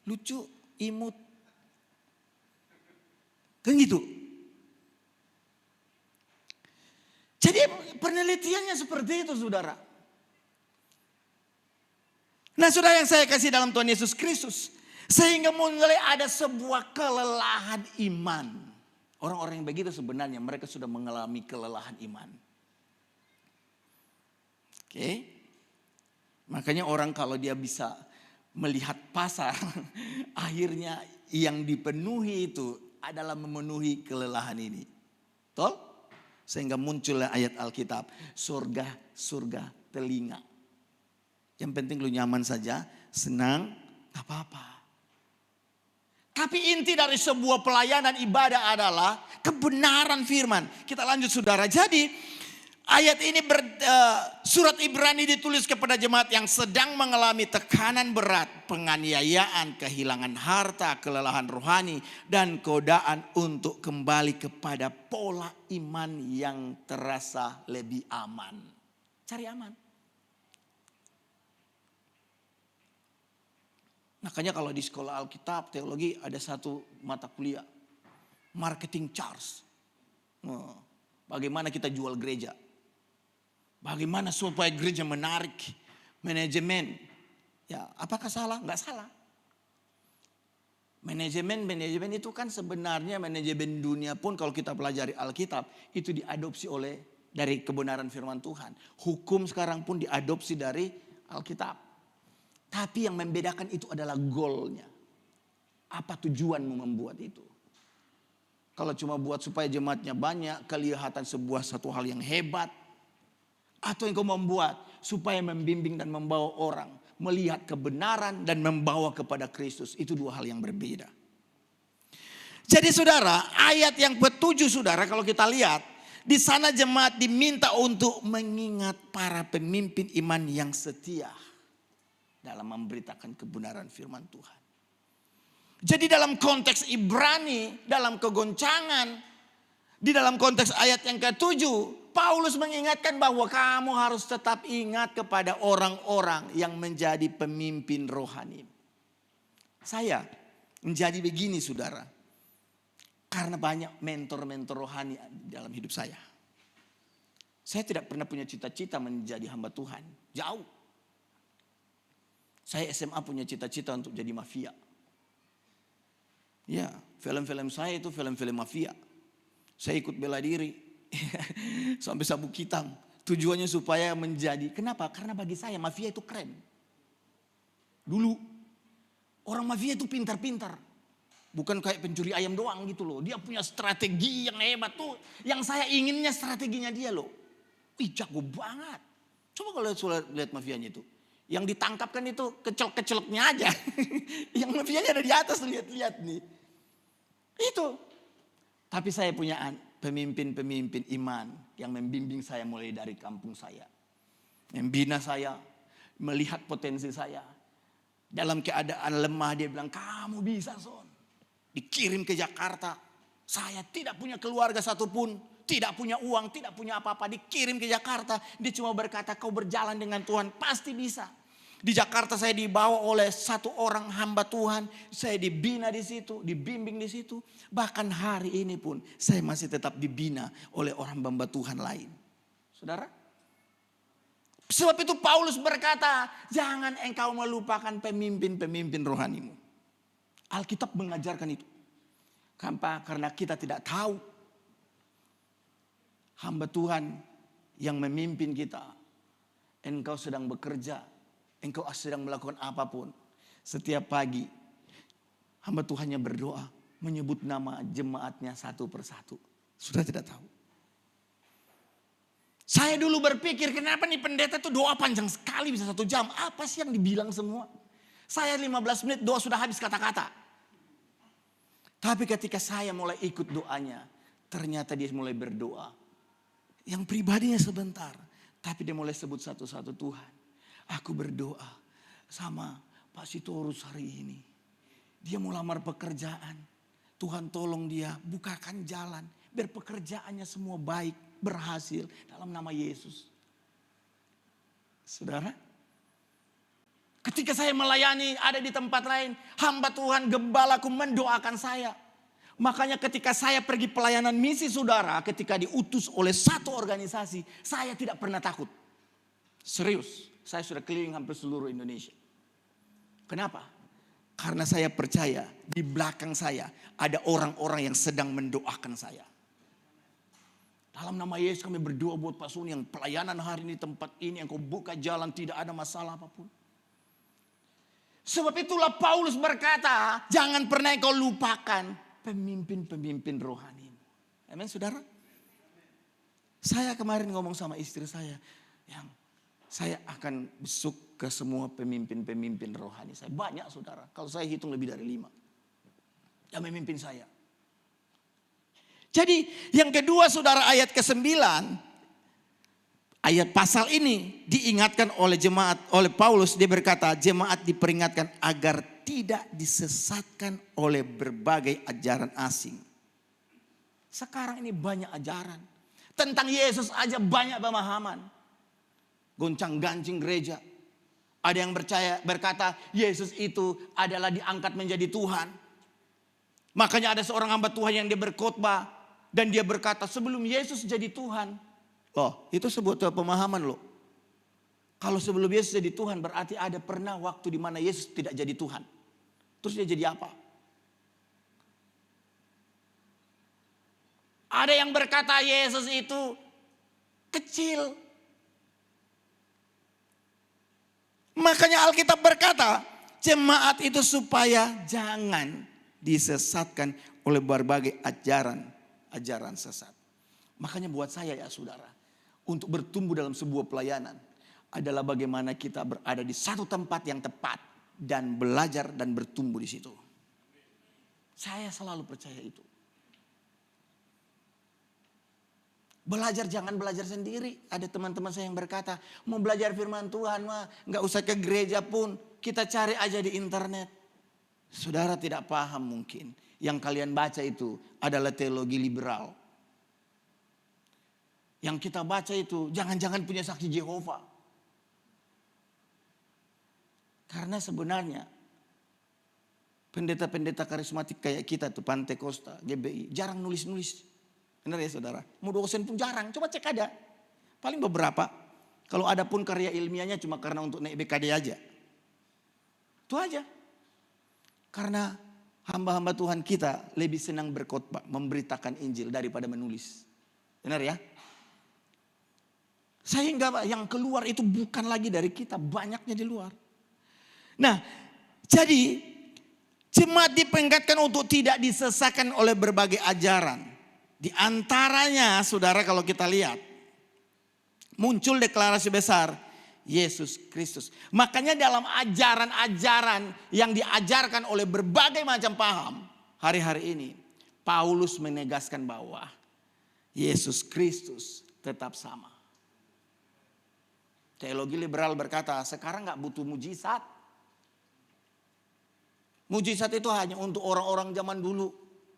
Lucu, imut. Kan gitu. Jadi penelitiannya seperti itu saudara. Nah saudara, yang saya kasih dalam Tuhan Yesus Kristus. Sehingga mulai ada sebuah kelelahan iman. Orang-orang yang begitu sebenarnya mereka sudah mengalami kelelahan iman. Oke. Makanya orang kalau dia bisa melihat pasar, akhirnya yang dipenuhi itu adalah memenuhi kelelahan ini. Betul? Sehingga muncullah ayat Alkitab, surga, surga, telinga. Yang penting lu nyaman saja, senang, gak apa-apa. Tapi inti dari sebuah pelayanan ibadah adalah kebenaran firman. Kita lanjut saudara. Jadi ayat ini surat Ibrani ditulis kepada jemaat yang sedang mengalami tekanan berat, penganiayaan, kehilangan harta, kelelahan rohani, dan godaan untuk kembali kepada pola iman yang terasa lebih aman. Cari aman. Makanya kalau di sekolah Alkitab, teologi ada satu mata kuliah. Marketing charge. Bagaimana kita jual gereja. Bagaimana supaya gereja menarik. Manajemen. Ya, apakah salah? Enggak salah. Manajemen itu kan sebenarnya manajemen dunia pun kalau kita pelajari Alkitab. Itu diadopsi dari kebenaran firman Tuhan. Hukum sekarang pun diadopsi dari Alkitab. Tapi yang membedakan itu adalah goalnya. Apa tujuanmu membuat itu? Kalau cuma buat supaya jemaatnya banyak, kelihatan satu hal yang hebat. Atau yang kau membuat supaya membimbing dan membawa orang melihat kebenaran dan membawa kepada Kristus. Itu dua hal yang berbeda. Jadi saudara, ayat yang ke-7 saudara kalau kita lihat. Di sana jemaat diminta untuk mengingat para pemimpin iman yang setia. Dalam memberitakan kebenaran firman Tuhan. Jadi dalam konteks Ibrani, dalam kegoncangan, di dalam konteks ayat yang ke-7, Paulus mengingatkan bahwa kamu harus tetap ingat kepada orang-orang yang menjadi pemimpin rohani. Saya menjadi begini saudara, karena banyak mentor-mentor rohani dalam hidup saya. Saya tidak pernah punya cita-cita menjadi hamba Tuhan, jauh. Saya SMA punya cita-cita untuk jadi mafia. Ya, film-film saya itu film-film mafia. Saya ikut bela diri. Sampai sabuk hitam. Tujuannya supaya menjadi. Kenapa? Karena bagi saya mafia itu keren. Dulu orang mafia itu pintar-pintar. Bukan kayak pencuri ayam doang gitu loh. Dia punya strategi yang hebat tuh. Yang saya inginnya strateginya dia loh. Wih, jago banget. Coba kalau lihat mafianya itu. Yang ditangkapkan itu kecelok-keceloknya aja. Yang mafianya ada di atas, lihat-lihat nih. Itu. Tapi saya punya pemimpin-pemimpin iman yang membimbing saya mulai dari kampung saya. Membina saya, melihat potensi saya. Dalam keadaan lemah dia bilang, kamu bisa Son. Dikirim ke Jakarta. Saya tidak punya keluarga satupun. Tidak punya uang, tidak punya apa-apa. Dikirim ke Jakarta. Dia cuma berkata kau berjalan dengan Tuhan pasti bisa. Di Jakarta saya dibawa oleh satu orang hamba Tuhan. Saya dibina di situ, dibimbing di situ. Bahkan hari ini pun saya masih tetap dibina oleh orang hamba Tuhan lain. Saudara? Sebab itu Paulus berkata, jangan engkau melupakan pemimpin-pemimpin rohanimu. Alkitab mengajarkan itu. Kenapa? Karena kita tidak tahu hamba Tuhan yang memimpin kita. Engkau sedang bekerja. Engkau sedang melakukan apapun. Setiap pagi hamba Tuhannya berdoa. Menyebut nama jemaatnya satu persatu. Sudah tidak tahu. Saya dulu berpikir kenapa nih pendeta tuh doa panjang sekali bisa 1 jam. Apa sih yang dibilang semua? Saya 15 menit doa sudah habis kata-kata. Tapi ketika saya mulai ikut doanya. Ternyata dia mulai berdoa. Yang pribadinya sebentar. Tapi dia mulai sebut satu-satu Tuhan. Aku berdoa sama Pak Sitorus hari ini. Dia mau lamar pekerjaan. Tuhan tolong dia bukakan jalan. Biar pekerjaannya semua baik. berhasil dalam nama Yesus. Saudara, ketika saya melayani ada di tempat lain, hamba Tuhan gembalaku mendoakan saya. Makanya ketika saya pergi pelayanan misi saudara, ketika diutus oleh satu organisasi, saya tidak pernah takut. Serius, saya sudah keliling hampir seluruh Indonesia. Kenapa? Karena saya percaya di belakang saya ada orang-orang yang sedang mendoakan saya. Dalam nama Yesus kami berdoa buat Pak Suni yang pelayanan hari ini tempat ini, yang kau buka jalan tidak ada masalah apapun. Sebab itulah Paulus berkata, jangan pernah kau lupakan pemimpin-pemimpin rohani. Amin saudara. Saya kemarin ngomong sama istri saya, yang saya akan besuk ke semua pemimpin-pemimpin rohani saya. Banyak saudara, kalau saya hitung lebih dari 5. Yang memimpin saya. Jadi yang kedua saudara, ayat ke-9, ayat pasal ini diingatkan oleh jemaat, oleh Paulus, dia berkata jemaat diperingatkan agar tidak disesatkan oleh berbagai ajaran asing. Sekarang ini banyak ajaran. Tentang Yesus aja banyak pemahaman. Goncang-gancing gereja. Ada yang berkata Yesus itu adalah diangkat menjadi Tuhan. Makanya ada seorang hamba Tuhan yang dia berkhotbah. Dan dia berkata sebelum Yesus jadi Tuhan. Loh itu sebuah pemahaman loh. Kalau sebelum Yesus jadi Tuhan berarti ada pernah waktu di mana Yesus tidak jadi Tuhan. Terus dia jadi apa? Ada yang berkata Yesus itu kecil. Makanya Alkitab berkata jemaat itu supaya jangan disesatkan oleh berbagai ajaran sesat. Makanya buat saya ya saudara, untuk bertumbuh dalam sebuah pelayanan adalah bagaimana kita berada di satu tempat yang tepat dan belajar dan bertumbuh di situ. Saya selalu percaya itu. Belajar jangan belajar sendiri. Ada teman-teman saya yang berkata, mau belajar firman Tuhan mah nggak usah ke gereja pun, kita cari aja di internet. Saudara tidak paham mungkin. Yang kalian baca itu adalah teologi liberal. Yang kita baca itu jangan-jangan punya saksi Yehova. Karena sebenarnya pendeta-pendeta karismatik kayak kita tuh, Pantekosta, GBI, jarang nulis-nulis. Benar ya saudara? Mau dosen pun jarang, coba cek ada. Paling beberapa. Kalau ada pun karya ilmiahnya cuma karena untuk naik BKD aja. Itu aja. Karena hamba-hamba Tuhan kita lebih senang berkhotbah, memberitakan Injil daripada menulis. Benar ya? Sehingga yang keluar itu bukan lagi dari kita, banyaknya di luar. Nah, jadi jemaat diperingatkan untuk tidak disesatkan oleh berbagai ajaran. Di antaranya, saudara kalau kita lihat, muncul deklarasi besar, Yesus Kristus. Makanya dalam ajaran-ajaran yang diajarkan oleh berbagai macam paham hari-hari ini, Paulus menegaskan bahwa Yesus Kristus tetap sama. Teologi liberal berkata sekarang gak butuh mujizat. Mujizat itu hanya untuk orang-orang zaman dulu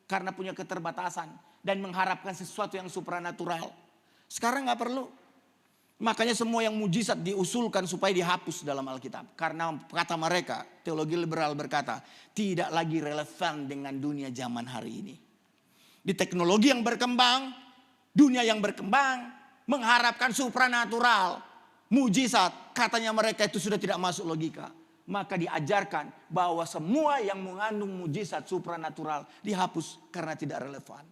karena punya keterbatasan dan mengharapkan sesuatu yang supranatural. Sekarang gak perlu. Makanya semua yang mujizat diusulkan supaya dihapus dalam Alkitab. Karena kata mereka, teologi liberal berkata, tidak lagi relevan dengan dunia zaman hari ini. Di teknologi yang berkembang, dunia yang berkembang, mengharapkan supranatural, mujizat, katanya mereka itu sudah tidak masuk logika. Maka diajarkan bahwa semua yang mengandung mujizat supranatural dihapus karena tidak relevan.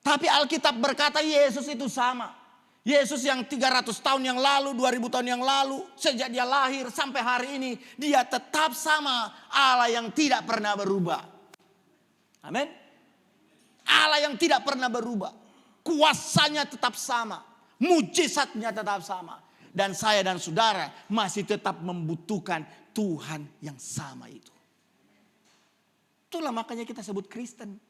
Tapi Alkitab berkata Yesus itu sama. Yesus yang 300 tahun yang lalu, 2000 tahun yang lalu, sejak dia lahir sampai hari ini, dia tetap sama, Allah yang tidak pernah berubah. Amin. Allah yang tidak pernah berubah. Kuasanya tetap sama, mujizatnya tetap sama. Dan saya dan saudara masih tetap membutuhkan Tuhan yang sama itu. Itulah makanya kita sebut Kristen.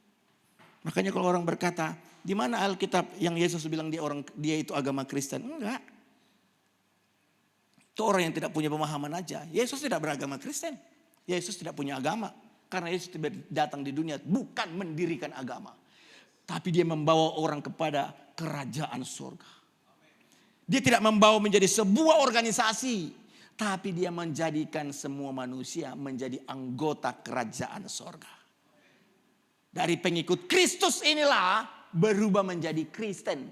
Makanya kalau orang berkata, di mana Alkitab yang Yesus bilang dia itu agama Kristen? Enggak. Itu orang yang tidak punya pemahaman aja. Yesus tidak beragama Kristen. Yesus tidak punya agama. Karena Yesus datang di dunia bukan mendirikan agama. Tapi dia membawa orang kepada kerajaan surga. Dia tidak membawa menjadi sebuah organisasi. Tapi dia menjadikan semua manusia menjadi anggota kerajaan surga. Dari pengikut Kristus inilah berubah menjadi Kristen.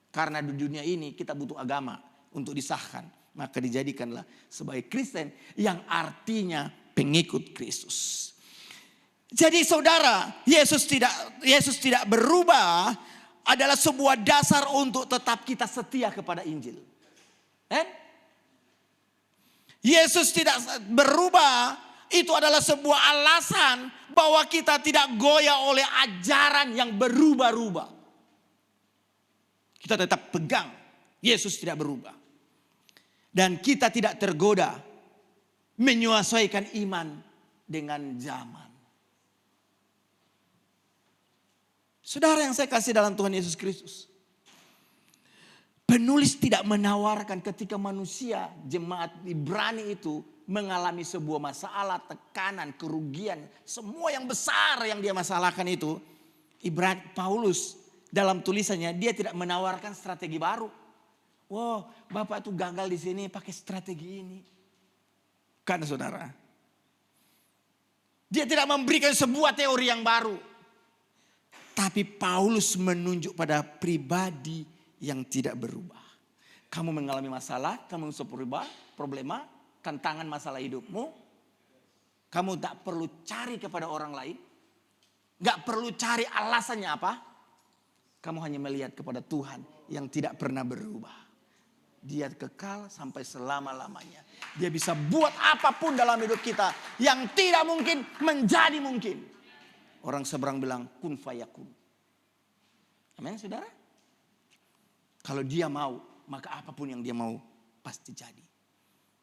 Karena di dunia ini kita butuh agama untuk disahkan. Maka dijadikanlah sebagai Kristen yang artinya pengikut Kristus. Jadi saudara, Yesus tidak berubah adalah sebuah dasar untuk tetap kita setia kepada Injil. Yesus tidak berubah itu adalah sebuah alasan bahwa kita tidak goyah oleh ajaran yang berubah-ubah. Kita tetap pegang, Yesus tidak berubah. Dan kita tidak tergoda menyesuaikan iman dengan zaman. Saudara yang saya kasih dalam Tuhan Yesus Kristus. Penulis tidak menawarkan ketika manusia jemaat Ibrani itu mengalami sebuah masalah, tekanan, kerugian. Semua yang besar yang dia masalahkan itu. Paulus dalam tulisannya dia tidak menawarkan strategi baru. Wow, Bapak itu gagal di sini pakai strategi ini. Kan saudara. Dia tidak memberikan sebuah teori yang baru. Tapi Paulus menunjuk pada pribadi yang tidak berubah. Kamu mengalami masalah, kamu sebuah problema, tantangan masalah hidupmu. Kamu tak perlu cari kepada orang lain. Gak perlu cari alasannya apa. Kamu hanya melihat kepada Tuhan yang tidak pernah berubah. Dia kekal sampai selama-lamanya. Dia bisa buat apapun dalam hidup kita yang tidak mungkin menjadi mungkin. Orang seberang bilang kun fayakun. Amin saudara. Kalau dia mau, maka apapun yang dia mau pasti jadi.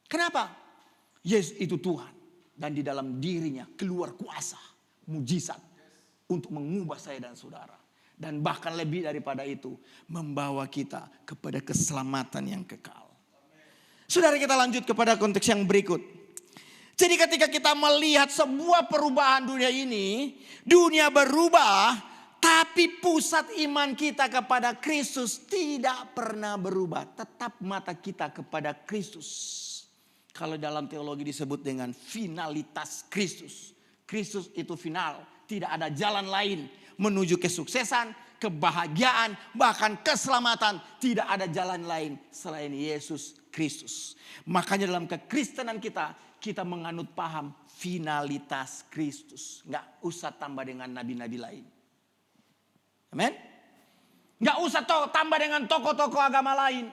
Kenapa? Yesus itu Tuhan. Dan di dalam dirinya keluar kuasa, mujizat. Untuk mengubah saya dan saudara. Dan bahkan lebih daripada itu, membawa kita kepada keselamatan yang kekal. Saudara, kita lanjut kepada konteks yang berikut. Jadi ketika kita melihat sebuah perubahan dunia ini, dunia berubah, tapi pusat iman kita kepada Kristus tidak pernah berubah. Tetap mata kita kepada Kristus. Kalau dalam teologi disebut dengan finalitas Kristus. Kristus itu final, tidak ada jalan lain menuju kesuksesan, kebahagiaan, bahkan keselamatan. Tidak ada jalan lain selain Yesus Kristus. Makanya dalam kekristenan kita menganut paham finalitas Kristus. Nggak usah tambah dengan nabi-nabi lain. Amin. Nggak usah tambah dengan tokoh-tokoh agama lain.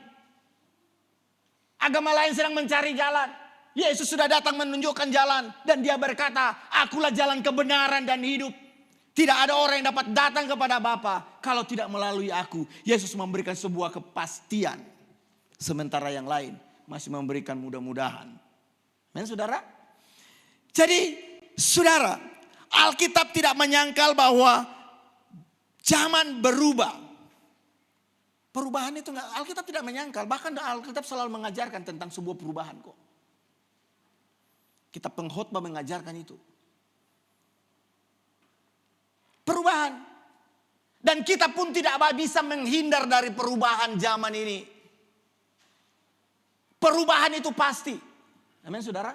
Agama lain sedang mencari jalan. Yesus sudah datang menunjukkan jalan. Dan dia berkata, akulah jalan kebenaran dan hidup. Tidak ada orang yang dapat datang kepada Bapa kalau tidak melalui aku. Yesus memberikan sebuah kepastian. Sementara yang lain masih memberikan mudah-mudahan. Amin saudara. Jadi saudara, Alkitab tidak menyangkal bahwa zaman berubah. Perubahan itu Alkitab tidak menyangkal. Bahkan Alkitab selalu mengajarkan tentang sebuah perubahan kok. Kitab Pengkhotbah mengajarkan itu. Perubahan. Dan kita pun tidak bisa menghindar dari perubahan zaman ini. Perubahan itu pasti. Amin saudara.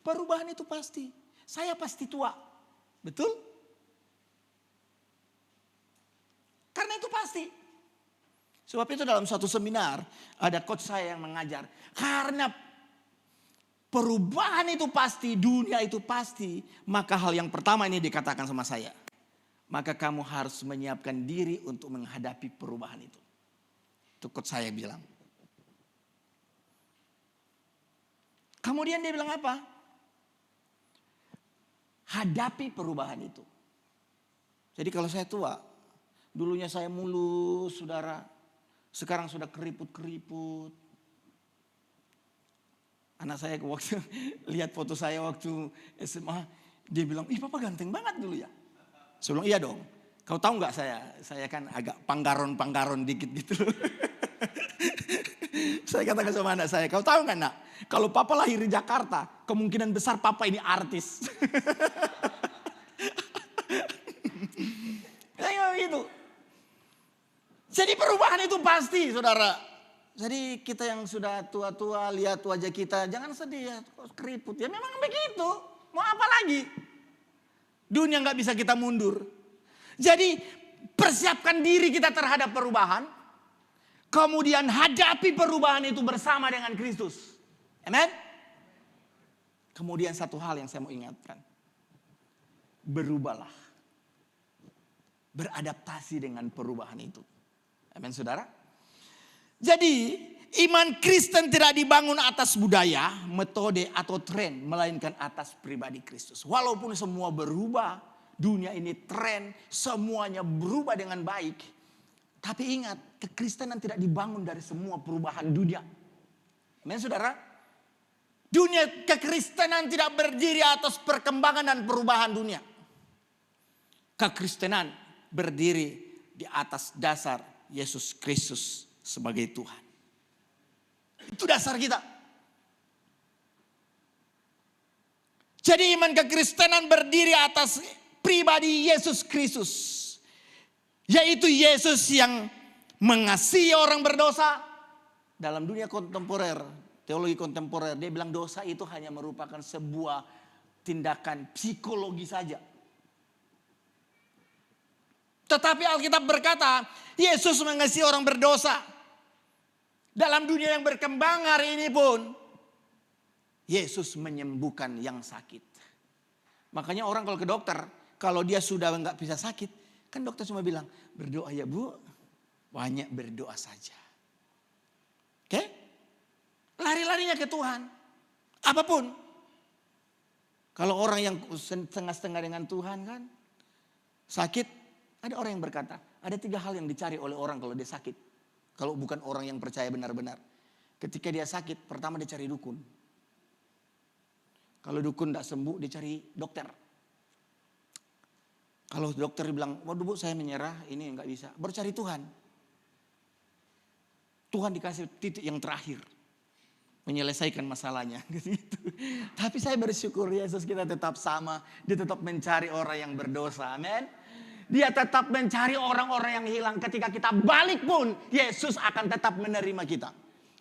Perubahan itu pasti. Saya pasti tua. Betul? Karena itu pasti. Sebab itu dalam suatu seminar ada coach saya yang mengajar. Karena perubahan itu pasti, dunia itu pasti. Maka hal yang pertama ini dikatakan sama saya. Maka kamu harus menyiapkan diri untuk menghadapi perubahan itu. Itu coach saya bilang. Kemudian dia bilang apa? Hadapi perubahan itu. Jadi kalau saya tua, dulunya saya mulus, saudara. Sekarang sudah keriput-keriput. Anak saya waktu lihat foto saya waktu SMA, dia bilang, ih papa ganteng banget dulu ya. Saya bilang, iya dong. Kau tahu nggak saya kan agak panggaron dikit gitu. Saya katakan sama anak saya, kau tahu nggak nak? Kalau papa lahir di Jakarta, kemungkinan besar papa ini artis. itu. Jadi perubahan itu pasti, saudara. Jadi kita yang sudah tua-tua lihat wajah kita, jangan sedih ya, keriput. Ya memang begitu, mau apa lagi? Dunia nggak bisa kita mundur. Jadi persiapkan diri kita terhadap perubahan. Kemudian hadapi perubahan itu bersama dengan Kristus. Amen. Kemudian satu hal yang saya mau ingatkan. Berubahlah. Beradaptasi dengan perubahan itu. Amin saudara. Jadi iman Kristen tidak dibangun atas budaya, metode atau tren. Melainkan atas pribadi Kristus. Walaupun semua berubah. Dunia ini tren. Semuanya berubah dengan baik. Tapi ingat, kekristenan tidak dibangun dari semua perubahan dunia. Amin saudara. Dunia kekristenan tidak berdiri atas perkembangan dan perubahan dunia. Kekristenan berdiri di atas dasar Yesus Kristus sebagai Tuhan. Itu dasar kita. Jadi iman kekristenan berdiri atas pribadi Yesus Kristus. Yaitu Yesus yang mengasihi orang berdosa. Dalam dunia kontemporer, teologi kontemporer, dia bilang dosa itu hanya merupakan sebuah tindakan psikologi saja. Tetapi Alkitab berkata, Yesus mengasihi orang berdosa. Dalam dunia yang berkembang hari ini pun, Yesus menyembuhkan yang sakit. Makanya orang kalau ke dokter, kalau dia sudah nggak bisa sakit, kan dokter cuma bilang, berdoa ya bu, banyak berdoa saja. Oke? Lari-larinya ke Tuhan. Apapun. Kalau orang yang setengah-setengah dengan Tuhan kan, sakit, ada orang yang berkata, ada 3 hal yang dicari oleh orang kalau dia sakit. Kalau bukan orang yang percaya benar-benar. Ketika dia sakit, pertama dia cari dukun. Kalau dukun tidak sembuh, dia cari dokter. Kalau dokter bilang, waduh bu saya menyerah, ini nggak bisa. Baru cari Tuhan. Tuhan dikasih titik yang terakhir. Menyelesaikan masalahnya. Gitu. Tapi saya bersyukur Yesus kita tetap sama. Dia tetap mencari orang yang berdosa. Amin. Dia tetap mencari orang-orang yang hilang. Ketika kita balik pun, Yesus akan tetap menerima kita.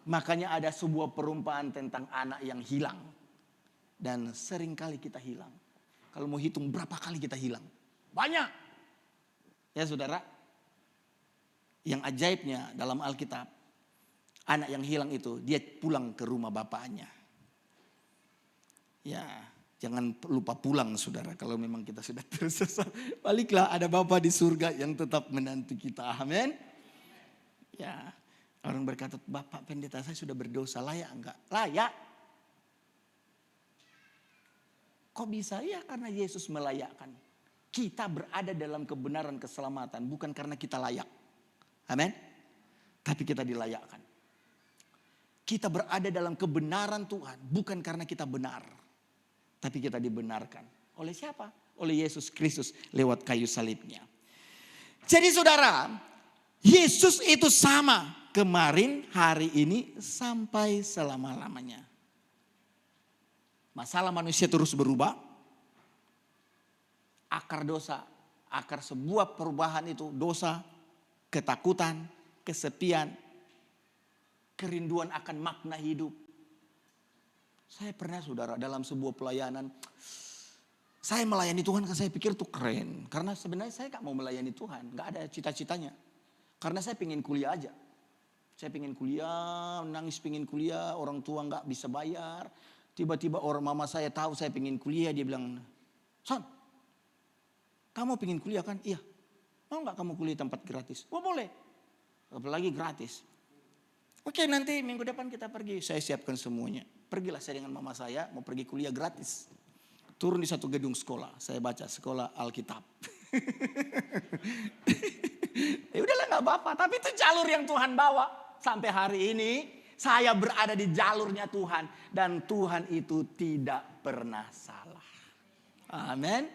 Makanya ada sebuah perumpamaan tentang anak yang hilang. Dan sering kali kita hilang. Kalau mau hitung berapa kali kita hilang. Banyak. Ya saudara. Yang ajaibnya dalam Alkitab. Anak yang hilang itu dia pulang ke rumah bapaknya. Ya jangan lupa pulang saudara. Kalau memang kita sudah tersesat. Baliklah ada Bapa di surga yang tetap menanti kita. Amin. Ya orang berkata Bapak pendeta saya sudah berdosa. Layak enggak? Layak. Kok bisa? Ya karena Yesus melayakkan. Kita berada dalam kebenaran keselamatan. Bukan karena kita layak. Amin. Tapi kita dilayakkan. Kita berada dalam kebenaran Tuhan. Bukan karena kita benar. Tapi kita dibenarkan. Oleh siapa? Oleh Yesus Kristus lewat kayu salibnya. Jadi saudara. Yesus itu sama. Kemarin, hari ini, sampai selama-lamanya. Masalah manusia terus berubah. Akar dosa, akar sebuah perubahan itu dosa, ketakutan, kesepian, kerinduan akan makna hidup. Saya pernah saudara dalam sebuah pelayanan, saya melayani Tuhan karena saya pikir itu keren. Karena sebenarnya saya gak mau melayani Tuhan, gak ada cita-citanya. Karena saya pengen kuliah aja. Saya pengen kuliah, nangis pengen kuliah, orang tua gak bisa bayar. Tiba-tiba orang mama saya tahu saya pengen kuliah, dia bilang, Son, kamu pengen kuliah kan? Iya. Mau gak kamu kuliah tempat gratis? Oh boleh. Apalagi gratis. Oke nanti minggu depan kita pergi. Saya siapkan semuanya. Pergilah saya dengan mama saya mau pergi kuliah gratis. Turun di satu gedung sekolah. Saya baca sekolah Alkitab. Ya udahlah gak apa-apa. Tapi itu jalur yang Tuhan bawa. Sampai hari ini saya berada di jalurnya Tuhan. Dan Tuhan itu tidak pernah salah. Amin.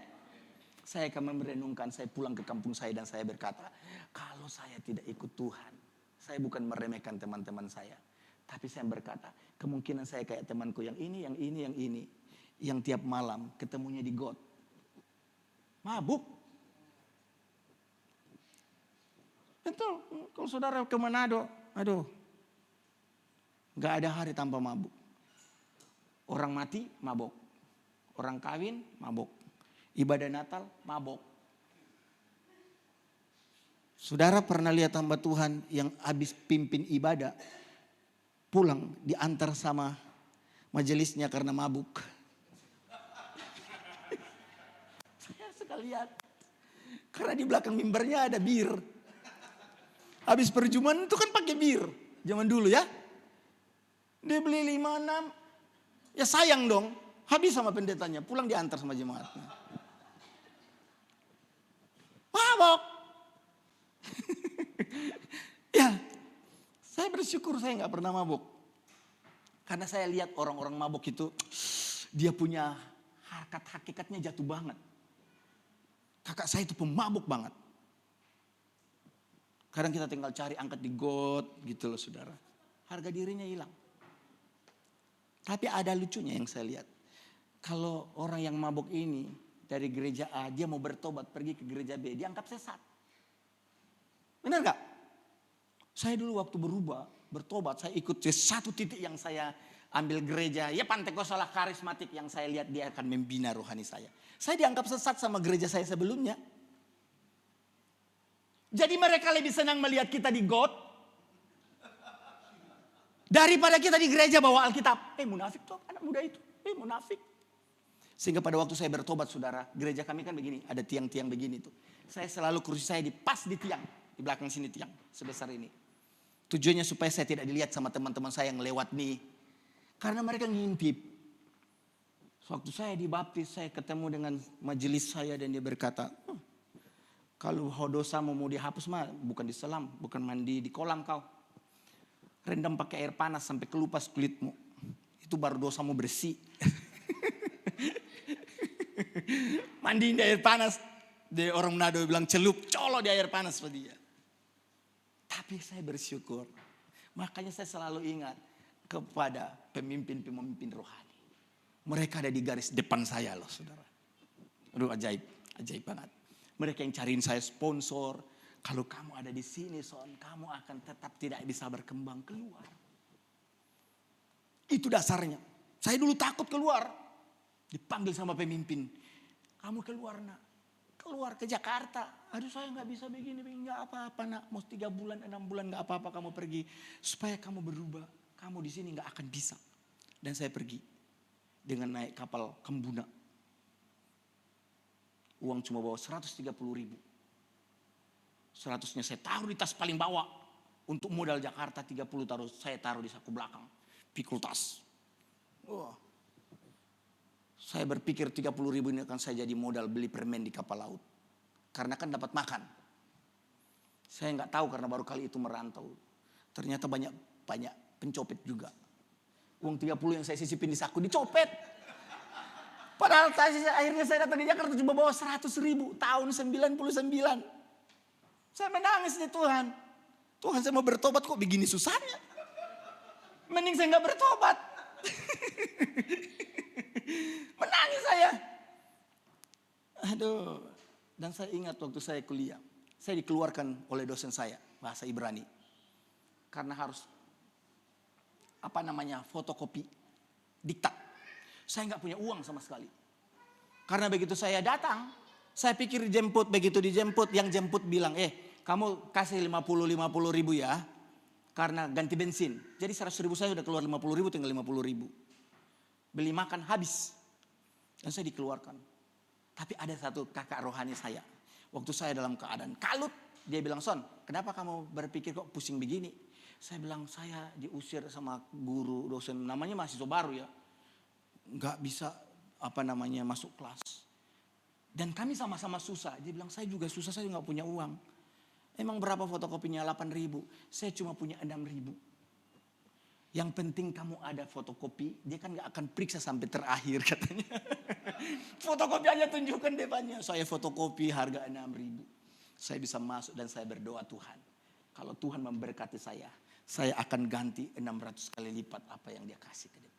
Saya akan merenungkan, saya pulang ke kampung saya dan saya berkata, kalau saya tidak ikut Tuhan, saya bukan meremehkan teman-teman saya. Tapi saya berkata, kemungkinan saya kayak temanku yang ini, yang ini, yang ini. Yang tiap malam ketemunya di got. Mabuk. Betul, kalau saudara ke Manado, aduh, gak ada hari tanpa mabuk. Orang mati, mabok. Orang kawin, mabok. Ibadah Natal, mabok. Saudara pernah lihat hamba Tuhan yang habis pimpin ibadah, pulang diantar sama majelisnya karena mabuk. Saya suka lihat. Karena di belakang mimbarnya ada bir. Habis perjumpaan itu kan pakai bir. Zaman dulu ya. Dia beli 5-6. Ya sayang dong. Habis sama pendetanya. Pulang diantar sama jemaatnya. Mabok. Ya. Saya bersyukur saya gak pernah mabok. Karena saya lihat orang-orang mabok itu. Dia punya harkat hakikatnya jatuh banget. Kakak saya itu pemabuk banget. Kadang kita tinggal cari angkat di got gitu loh saudara. Harga dirinya hilang. Tapi ada lucunya yang saya lihat. Kalau orang yang mabuk ini dari gereja A, dia mau bertobat pergi ke gereja B, dianggap sesat. Benar gak? Saya dulu waktu bertobat, saya ikut satu titik yang saya ambil gereja. Ya Pantekostalah karismatik yang saya lihat dia akan membina rohani saya. Saya dianggap sesat sama gereja saya sebelumnya. Jadi mereka lebih senang melihat kita di got daripada kita di gereja bawa Alkitab. Munafik tuh anak muda itu. Munafik. Sehingga pada waktu saya bertobat saudara, gereja kami kan begini, ada tiang-tiang begini tuh. Saya selalu kursi saya pas di tiang, di belakang sini tiang sebesar ini. Tujuannya supaya saya tidak dilihat sama teman-teman saya yang lewat nih. Karena mereka ngintip. Waktu saya dibaptis, saya ketemu dengan majelis saya dan dia berkata, kalau dosamu mau dihapus mah bukan diselam, bukan mandi di kolam kau. Rendam pakai air panas sampai kelupas kulitmu. Itu baru dosamu bersih. Mandiin di air panas. Dia orang Manado bilang celup, colok di air panas pada dia. Tapi saya bersyukur. Makanya saya selalu ingat kepada pemimpin-pemimpin rohani. Mereka ada di garis depan saya loh saudara. Aduh ajaib banget. Mereka yang cariin saya sponsor. Kalau kamu ada di sini Son, kamu akan tetap tidak bisa berkembang, keluar. Itu dasarnya. Saya dulu takut keluar. Dipanggil sama pemimpin. Kamu keluar nak. Keluar ke Jakarta. Aduh saya gak bisa begini. Gak apa-apa nak. Mau 3 bulan, 6 bulan gak apa-apa kamu pergi. Supaya kamu berubah. Kamu di sini gak akan bisa. Dan saya pergi. Dengan naik kapal Kembuna. Uang cuma bawa 130.000. 100-nya saya taruh di tas paling bawah. Untuk modal Jakarta 30 saya taruh di saku belakang. Pikul tas. Saya berpikir 30.000 ini akan saya jadi modal beli permen di kapal laut. Karena kan dapat makan. Saya gak tahu karena baru kali itu merantau. Ternyata banyak pencopet juga. Uang 30 yang saya sisipin di saku dicopet. Padahal akhirnya saya datang di Jakarta cuma bawa 100.000 tahun 99. Saya menangis di Tuhan. Tuhan saya mau bertobat kok begini susahnya. Mending saya gak bertobat. Menangis saya. Aduh. Dan saya ingat waktu saya kuliah. Saya dikeluarkan oleh dosen saya bahasa Ibrani. Karena harus fotokopi diktat. Saya nggak punya uang sama sekali. Karena begitu saya datang, saya pikir dijemput, begitu dijemput, yang jemput bilang, kamu kasih 50 ribu ya, karena ganti bensin. Jadi 100 ribu saya udah keluar 50 ribu, tinggal 50 ribu. Beli makan habis. Dan saya dikeluarkan. Tapi ada satu kakak rohani saya. Waktu saya dalam keadaan kalut, dia bilang, Son, kenapa kamu berpikir kok pusing begini? Saya bilang saya diusir sama guru dosen namanya mahasiswa baru ya. Gak bisa masuk kelas. Dan kami sama-sama susah. Dia bilang saya juga susah, saya gak punya uang. Emang berapa fotokopinya? 8.000. Saya cuma punya 6.000. Yang penting kamu ada fotokopi. Dia kan gak akan periksa sampai terakhir katanya. Fotokopi aja tunjukkan depannya. Saya fotokopi harga 6.000. Saya bisa masuk dan saya berdoa Tuhan. Kalau Tuhan memberkati saya akan ganti 600 kali lipat apa yang dia kasih ke depan.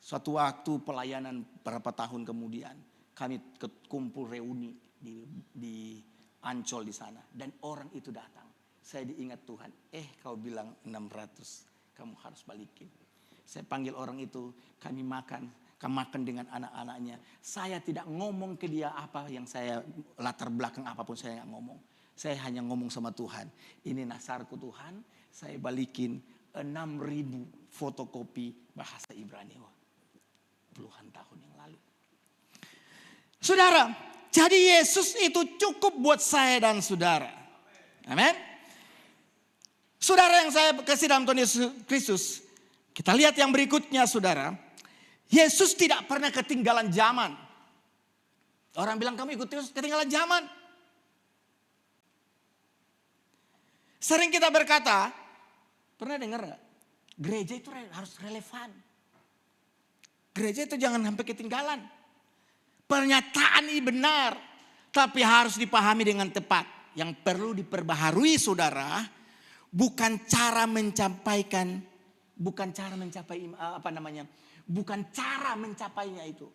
Suatu waktu pelayanan berapa tahun kemudian, kami kumpul reuni di Ancol di sana. Dan orang itu datang. Saya diingat Tuhan, kau bilang 600, kamu harus balikin. Saya panggil orang itu, kami makan dengan anak-anaknya. Saya tidak ngomong ke dia apa yang saya, latar belakang apapun saya nggak ngomong. Saya hanya ngomong sama Tuhan, ini nasarku Tuhan, saya balikin 6.000 fotokopi bahasa Ibrani. Puluhan tahun yang lalu. Saudara, jadi Yesus itu cukup buat saya dan saudara. Amin. Saudara yang saya kasih dalam Tuhan Yesus Kristus, kita lihat yang berikutnya saudara. Yesus tidak pernah ketinggalan zaman. Orang bilang kamu ikut Yesus ketinggalan zaman. Sering kita berkata, pernah dengar gak? Gereja itu harus relevan. Gereja itu jangan sampai ketinggalan. Pernyataan ini benar, tapi harus dipahami dengan tepat. Yang perlu diperbaharui saudara, bukan cara mencapainya itu.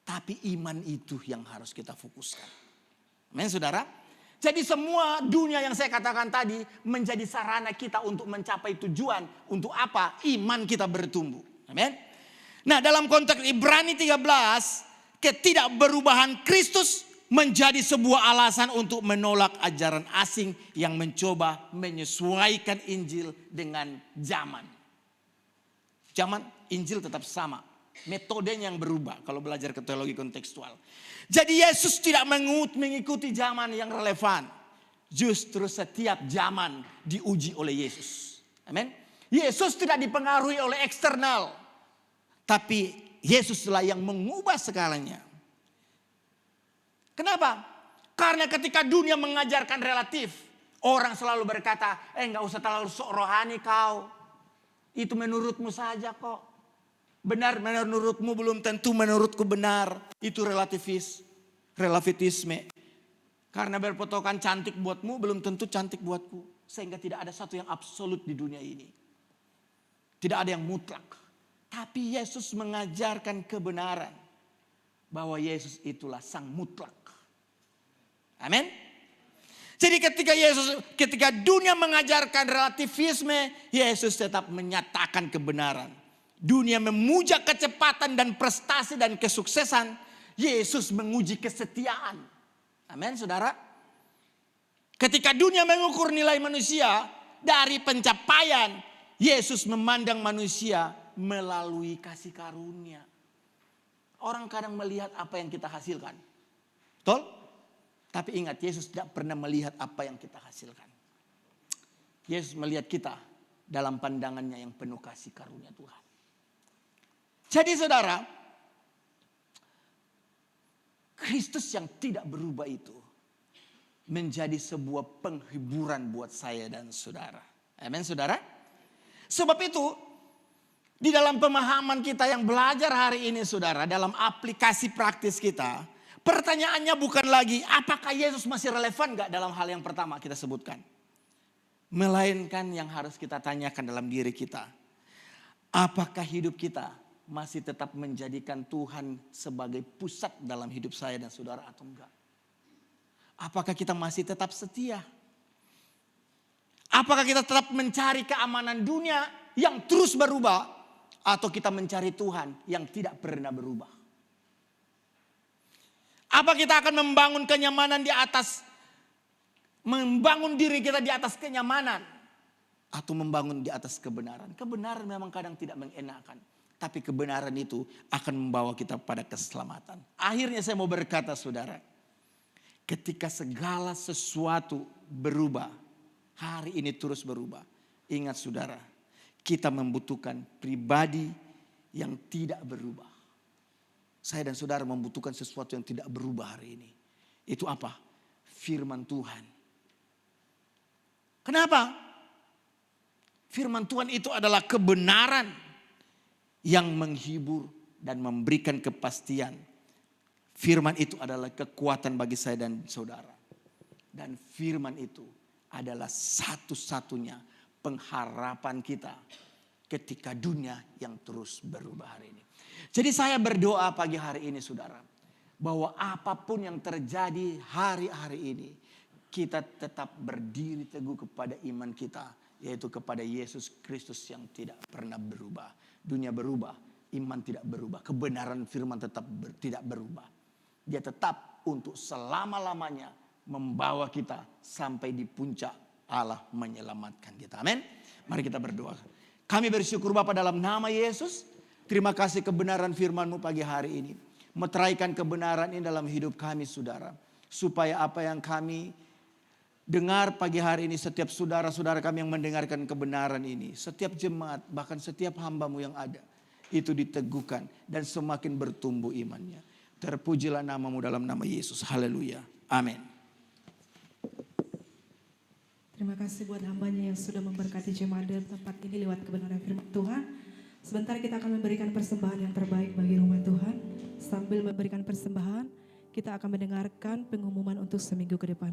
Tapi iman itu yang harus kita fokuskan. Amin saudara. Jadi semua dunia yang saya katakan tadi menjadi sarana kita untuk mencapai tujuan. Untuk apa? Iman kita bertumbuh. Amin. Nah dalam konteks Ibrani 13, ketidakberubahan Kristus menjadi sebuah alasan untuk menolak ajaran asing yang mencoba menyesuaikan Injil dengan zaman. Zaman Injil tetap sama. Metodenya yang berubah kalau belajar ke teologi kontekstual. Jadi Yesus tidak mengikuti zaman yang relevan. Justru setiap zaman diuji oleh Yesus. Amin. Yesus tidak dipengaruhi oleh eksternal. Tapi Yesuslah yang mengubah segalanya. Kenapa? Karena ketika dunia mengajarkan relatif. Orang selalu berkata, enggak usah terlalu sok rohani kau. Itu menurutmu saja kok. Benar menurutmu belum tentu menurutku benar. Itu relativisme. Karena berpotokan cantik buatmu belum tentu cantik buatku. Sehingga tidak ada satu yang absolut di dunia ini. Tidak ada yang mutlak. Tapi Yesus mengajarkan kebenaran. Bahwa Yesus itulah sang mutlak. Amin. Jadi ketika dunia mengajarkan relativisme, Yesus tetap menyatakan kebenaran. Dunia memuja kecepatan dan prestasi dan kesuksesan, Yesus menguji kesetiaan. Amin, saudara. Ketika dunia mengukur nilai manusia dari pencapaian, Yesus memandang manusia melalui kasih karunia. Orang kadang melihat apa yang kita hasilkan. Betul? Tapi ingat, Yesus tidak pernah melihat apa yang kita hasilkan. Yesus melihat kita dalam pandangannya yang penuh kasih karunia Tuhan. Jadi saudara, Kristus yang tidak berubah itu menjadi sebuah penghiburan buat saya dan saudara. Amin saudara. Sebab itu di dalam pemahaman kita yang belajar hari ini saudara, dalam aplikasi praktis kita, pertanyaannya bukan lagi apakah Yesus masih relevan gak dalam hal yang pertama kita sebutkan. Melainkan yang harus kita tanyakan dalam diri kita, apakah hidup kita masih tetap menjadikan Tuhan sebagai pusat dalam hidup saya dan saudara atau enggak? Apakah kita masih tetap setia? Apakah kita tetap mencari keamanan dunia yang terus berubah? Atau kita mencari Tuhan yang tidak pernah berubah? Apa kita akan membangun kenyamanan membangun diri kita di atas kenyamanan? Atau membangun di atas kebenaran? Kebenaran memang kadang tidak mengenakan. Tapi kebenaran itu akan membawa kita pada keselamatan. Akhirnya saya mau berkata saudara. Ketika segala sesuatu berubah. Hari ini terus berubah. Ingat saudara. Kita membutuhkan pribadi yang tidak berubah. Saya dan saudara membutuhkan sesuatu yang tidak berubah hari ini. Itu apa? Firman Tuhan. Kenapa? Firman Tuhan itu adalah kebenaran yang menghibur dan memberikan kepastian. Firman itu adalah kekuatan bagi saya dan saudara. Dan firman itu adalah satu-satunya pengharapan kita ketika dunia yang terus berubah hari ini. Jadi saya berdoa pagi hari ini saudara. bahwa apapun yang terjadi hari-hari ini, kita tetap berdiri teguh kepada iman kita, yaitu kepada Yesus Kristus yang tidak pernah berubah. Dunia berubah, iman tidak berubah, kebenaran firman tetap tidak berubah. Dia tetap untuk selama-lamanya membawa kita sampai di puncak Allah menyelamatkan kita. Amin. Mari kita berdoa. Kami bersyukur Bapa dalam nama Yesus. Terima kasih kebenaran firman-Mu pagi hari ini. Meteraikan kebenaran ini dalam hidup kami saudara. Supaya apa yang kami dengar pagi hari ini, setiap saudara-saudara kami yang mendengarkan kebenaran ini, setiap jemaat, bahkan setiap hamba-Mu yang ada, itu diteguhkan dan semakin bertumbuh imannya. Terpujilah nama-Mu dalam nama Yesus. Haleluya. Amin.
Terima kasih buat hambanya yang sudah memberkati jemaat dalam tempat ini lewat kebenaran firman Tuhan. Sebentar kita akan memberikan persembahan yang terbaik bagi rumah Tuhan. Sambil memberikan persembahan, kita akan mendengarkan pengumuman untuk seminggu ke depan.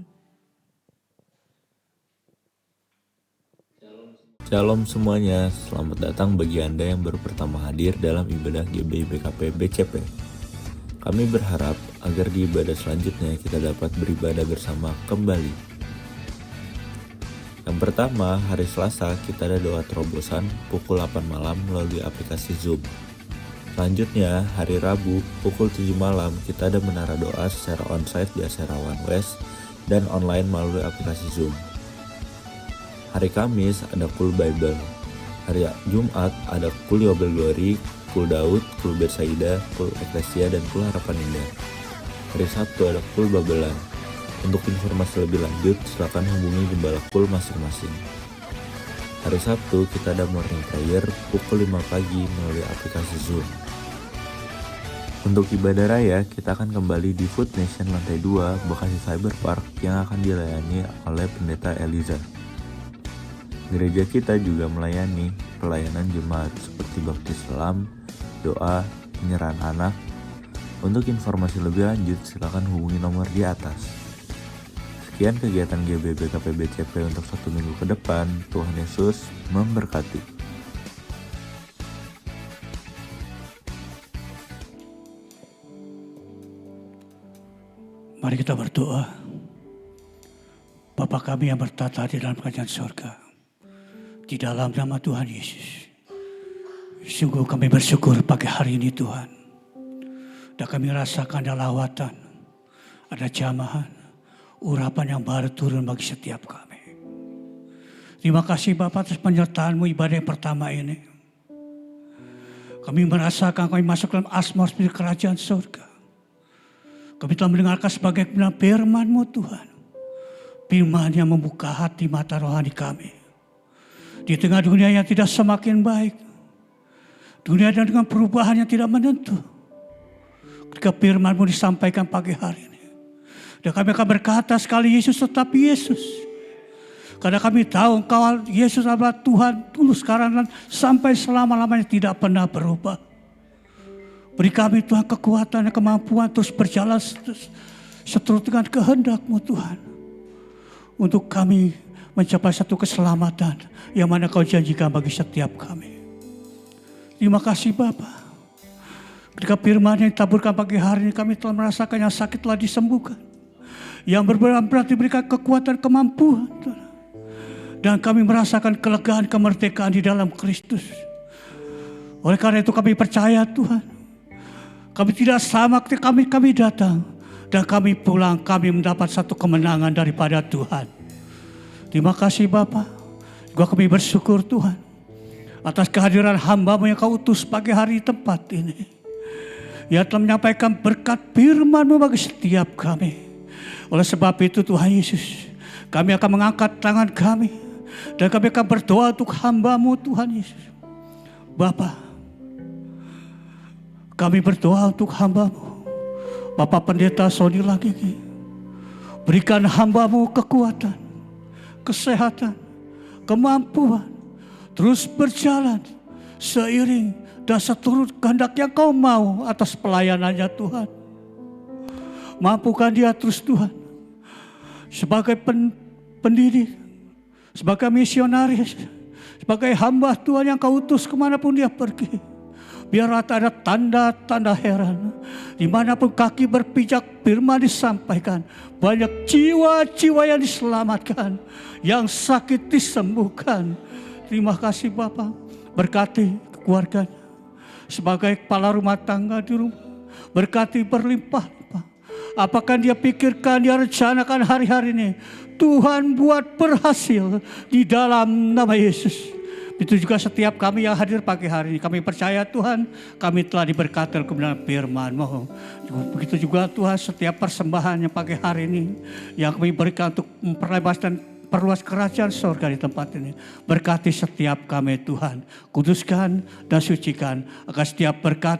Shalom semuanya, selamat datang bagi Anda yang baru pertama hadir dalam ibadah GBI-BKP BCP. Kami berharap agar di ibadah selanjutnya kita dapat beribadah bersama kembali. Yang pertama, hari Selasa kita ada doa terobosan pukul 8 malam melalui aplikasi Zoom. Selanjutnya, hari Rabu pukul 7 malam kita ada menara doa secara onsite di Aserawan West dan online melalui aplikasi Zoom. Hari Kamis ada Cool Bible. Hari Jumat ada Cool Yobel Glory, Cool Daud, Cool Betsaida, Cool Eklesia, dan Cool Harapan Indah. Hari Sabtu ada Cool Babelan. Untuk informasi lebih lanjut, silakan hubungi gembala Cool masing-masing. Hari Sabtu kita ada morning prayer pukul 5 pagi melalui aplikasi Zoom. Untuk ibadah raya, kita akan kembali di Food Nation lantai 2 Bekasi Cyber Park yang akan dilayani oleh Pendeta Eliza. Gereja kita juga melayani pelayanan jemaat seperti baptis selam, doa, penyerahan anak. Untuk informasi lebih lanjut, silakan hubungi nomor di atas. Sekian kegiatan GBI-BKP BCP untuk 1 minggu ke depan. Tuhan Yesus memberkati.
Mari kita berdoa. Bapa kami yang bertata di dalam kerajaan surga, di dalam nama Tuhan Yesus, sungguh kami bersyukur pagi hari ini Tuhan. Dan kami rasakan ada lawatan, ada jamahan, urapan yang baru turun bagi setiap kami. Terima kasih Bapak atas penyertaan-Mu ibadah yang pertama ini. Kami merasakan kami masuk dalam atmosfer kerajaan surga. Kami telah mendengarkan sebagai firman-Mu Tuhan. Firman yang membuka hati mata rohani kami. Di tengah dunia yang tidak semakin baik. Dunia dengan perubahan yang tidak menentu. Ketika firman-Mu disampaikan pagi hari ini. Dan kami akan berkata sekali Yesus tetap Yesus. Karena kami tahu Engkau Yesus adalah Tuhan dulu sekarang dan sampai selama-lamanya tidak pernah berubah. Beri kami Tuhan kekuatan dan kemampuan terus berjalan seturut dengan kehendak-Mu Tuhan. Untuk kami mencapai satu keselamatan yang mana Kau janjikan bagi setiap kami. Terima kasih Bapa. Ketika firman yang ditaburkan pagi hari ini kami telah merasakan yang sakit telah disembuhkan. Yang berarti diberikan kekuatan kemampuan Tuhan. Dan kami merasakan kelegaan kemerdekaan di dalam Kristus. Oleh karena itu kami percaya Tuhan. Kami tidak sama ketika kami datang. Dan kami pulang kami mendapat satu kemenangan daripada Tuhan. Terima kasih Bapa. Juga kami bersyukur Tuhan. Atas kehadiran hamba-Mu yang Kau utus pagi hari di tempat ini. Yang telah menyampaikan berkat firman-Mu bagi setiap kami. Oleh sebab itu Tuhan Yesus, kami akan mengangkat tangan kami. Dan kami akan berdoa untuk hamba-Mu Tuhan Yesus. Bapa, kami berdoa untuk hamba-Mu. Bapak Pendeta Sony Lagigi. Berikan hamba-Mu kekuatan, kesehatan, kemampuan. Terus berjalan seiring dan seturut kehendak yang Kau mau atas pelayanannya Tuhan. Mampukan dia terus Tuhan. Sebagai pendidik, sebagai misionaris, sebagai hamba Tuhan yang Kau utus kemanapun dia pergi. Biarlah tak ada tanda-tanda heran. Dimanapun kaki berpijak, firman disampaikan. Banyak jiwa-jiwa yang diselamatkan. Yang sakit disembuhkan. Terima kasih Bapak. Berkati keluarganya. Sebagai kepala rumah tangga di rumah. Berkati berlimpah-limpah. Apakah dia pikirkan, dia rencanakan hari-hari ini. Tuhan buat berhasil di dalam nama Yesus. Itu juga setiap kami yang hadir pagi hari ini. Kami percaya Tuhan, kami telah diberkati kebenaran firman-Mu. Begitu juga Tuhan, setiap persembahan yang pagi hari ini yang kami berikan untuk memperlebar dan perluas kerajaan surga di tempat ini. Berkati setiap kami Tuhan. Kuduskan dan sucikan agar setiap berkat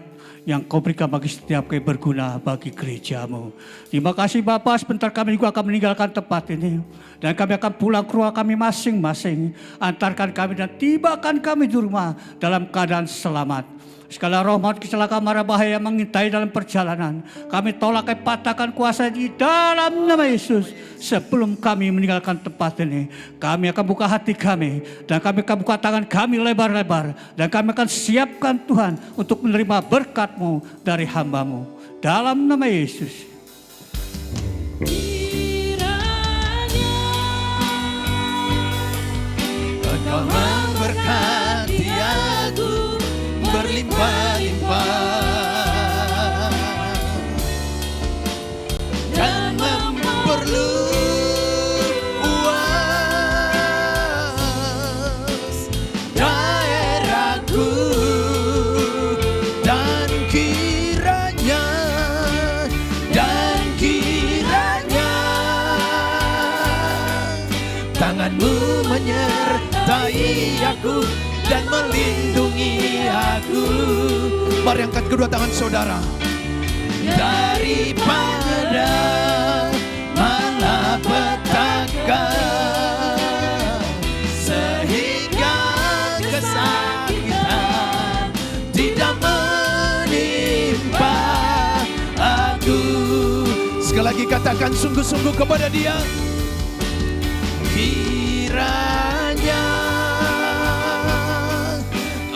yang Kau berikan bagi setiap kami berguna bagi gereja-Mu. Terima kasih Bapak, sebentar kami juga akan meninggalkan tempat ini. Dan kami akan pulang ke rumah kami masing-masing. Antarkan kami dan tibakan kami di rumah dalam keadaan selamat. Segala rahmat, kecelakaan, mara bahaya yang mengintai dalam perjalanan. Kami tolak, kami patahkan kuasa di dalam nama Yesus. Sebelum kami meninggalkan tempat ini, kami akan buka hati kami. Dan kami akan buka tangan kami lebar-lebar. Dan kami akan siapkan Tuhan untuk menerima berkat-Mu dari hamba-Mu. Dalam nama Yesus.
Engkau memberkati aku berlimpah-limpah dan memperluas daerahku, dan kiranya tangan-Mu menyertai aku dan melindungi aku. Mari angkat kedua tangan saudara. Daripada malapetaka sehingga kesakitan tidak menimpa aku. Sekali lagi katakan sungguh-sungguh kepada Dia. Kiranya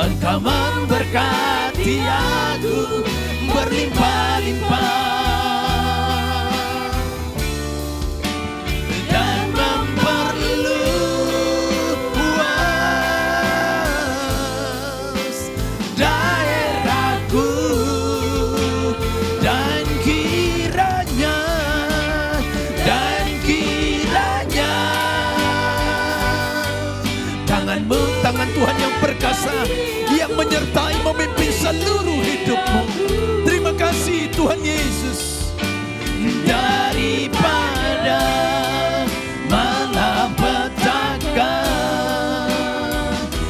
Engkau memberkati aku berlimpah-limpah dan memperluas daerahku, dan kiranya tangan-Mu, tangan Tuhan yang perkasa, yang menyertai memimpin seluruh hidupmu. Terima kasih Tuhan Yesus. Daripada malapetaka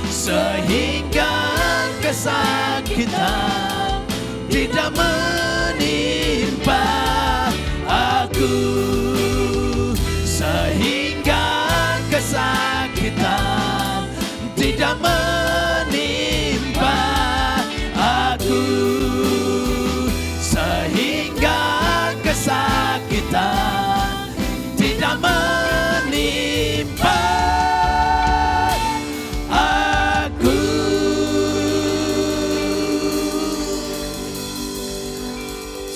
sehingga kesakitan tidak menimpa aku, sehingga kesakitan tidak menimpa aku, sehingga kesakitan tidak menimpa aku.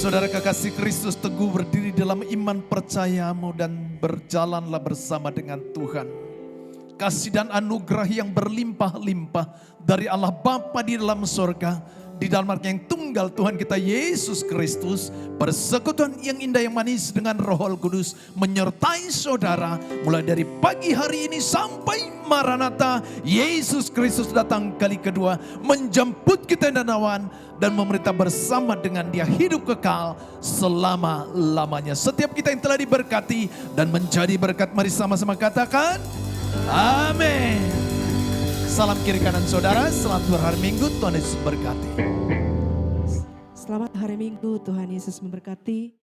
Saudara kekasih Kristus, teguh berdiri dalam iman percayamu dan berjalanlah bersama dengan Tuhan. Kasih dan anugerah yang berlimpah-limpah dari Allah Bapa di dalam sorga, di dalam Anaknya yang tunggal Tuhan kita Yesus Kristus, persekutuan yang indah yang manis dengan Roh Kudus menyertai saudara mulai dari pagi hari ini sampai Maranatha. Yesus Kristus datang kali kedua menjemput kita danawan dan memerintah bersama dengan Dia hidup kekal selama-lamanya. Setiap kita yang telah diberkati dan menjadi berkat, mari sama-sama katakan amin. Salam kiri kanan saudara, selamat berhari Minggu, Tuhan Yesus berkati.
Selamat hari Minggu, Tuhan Yesus memberkati.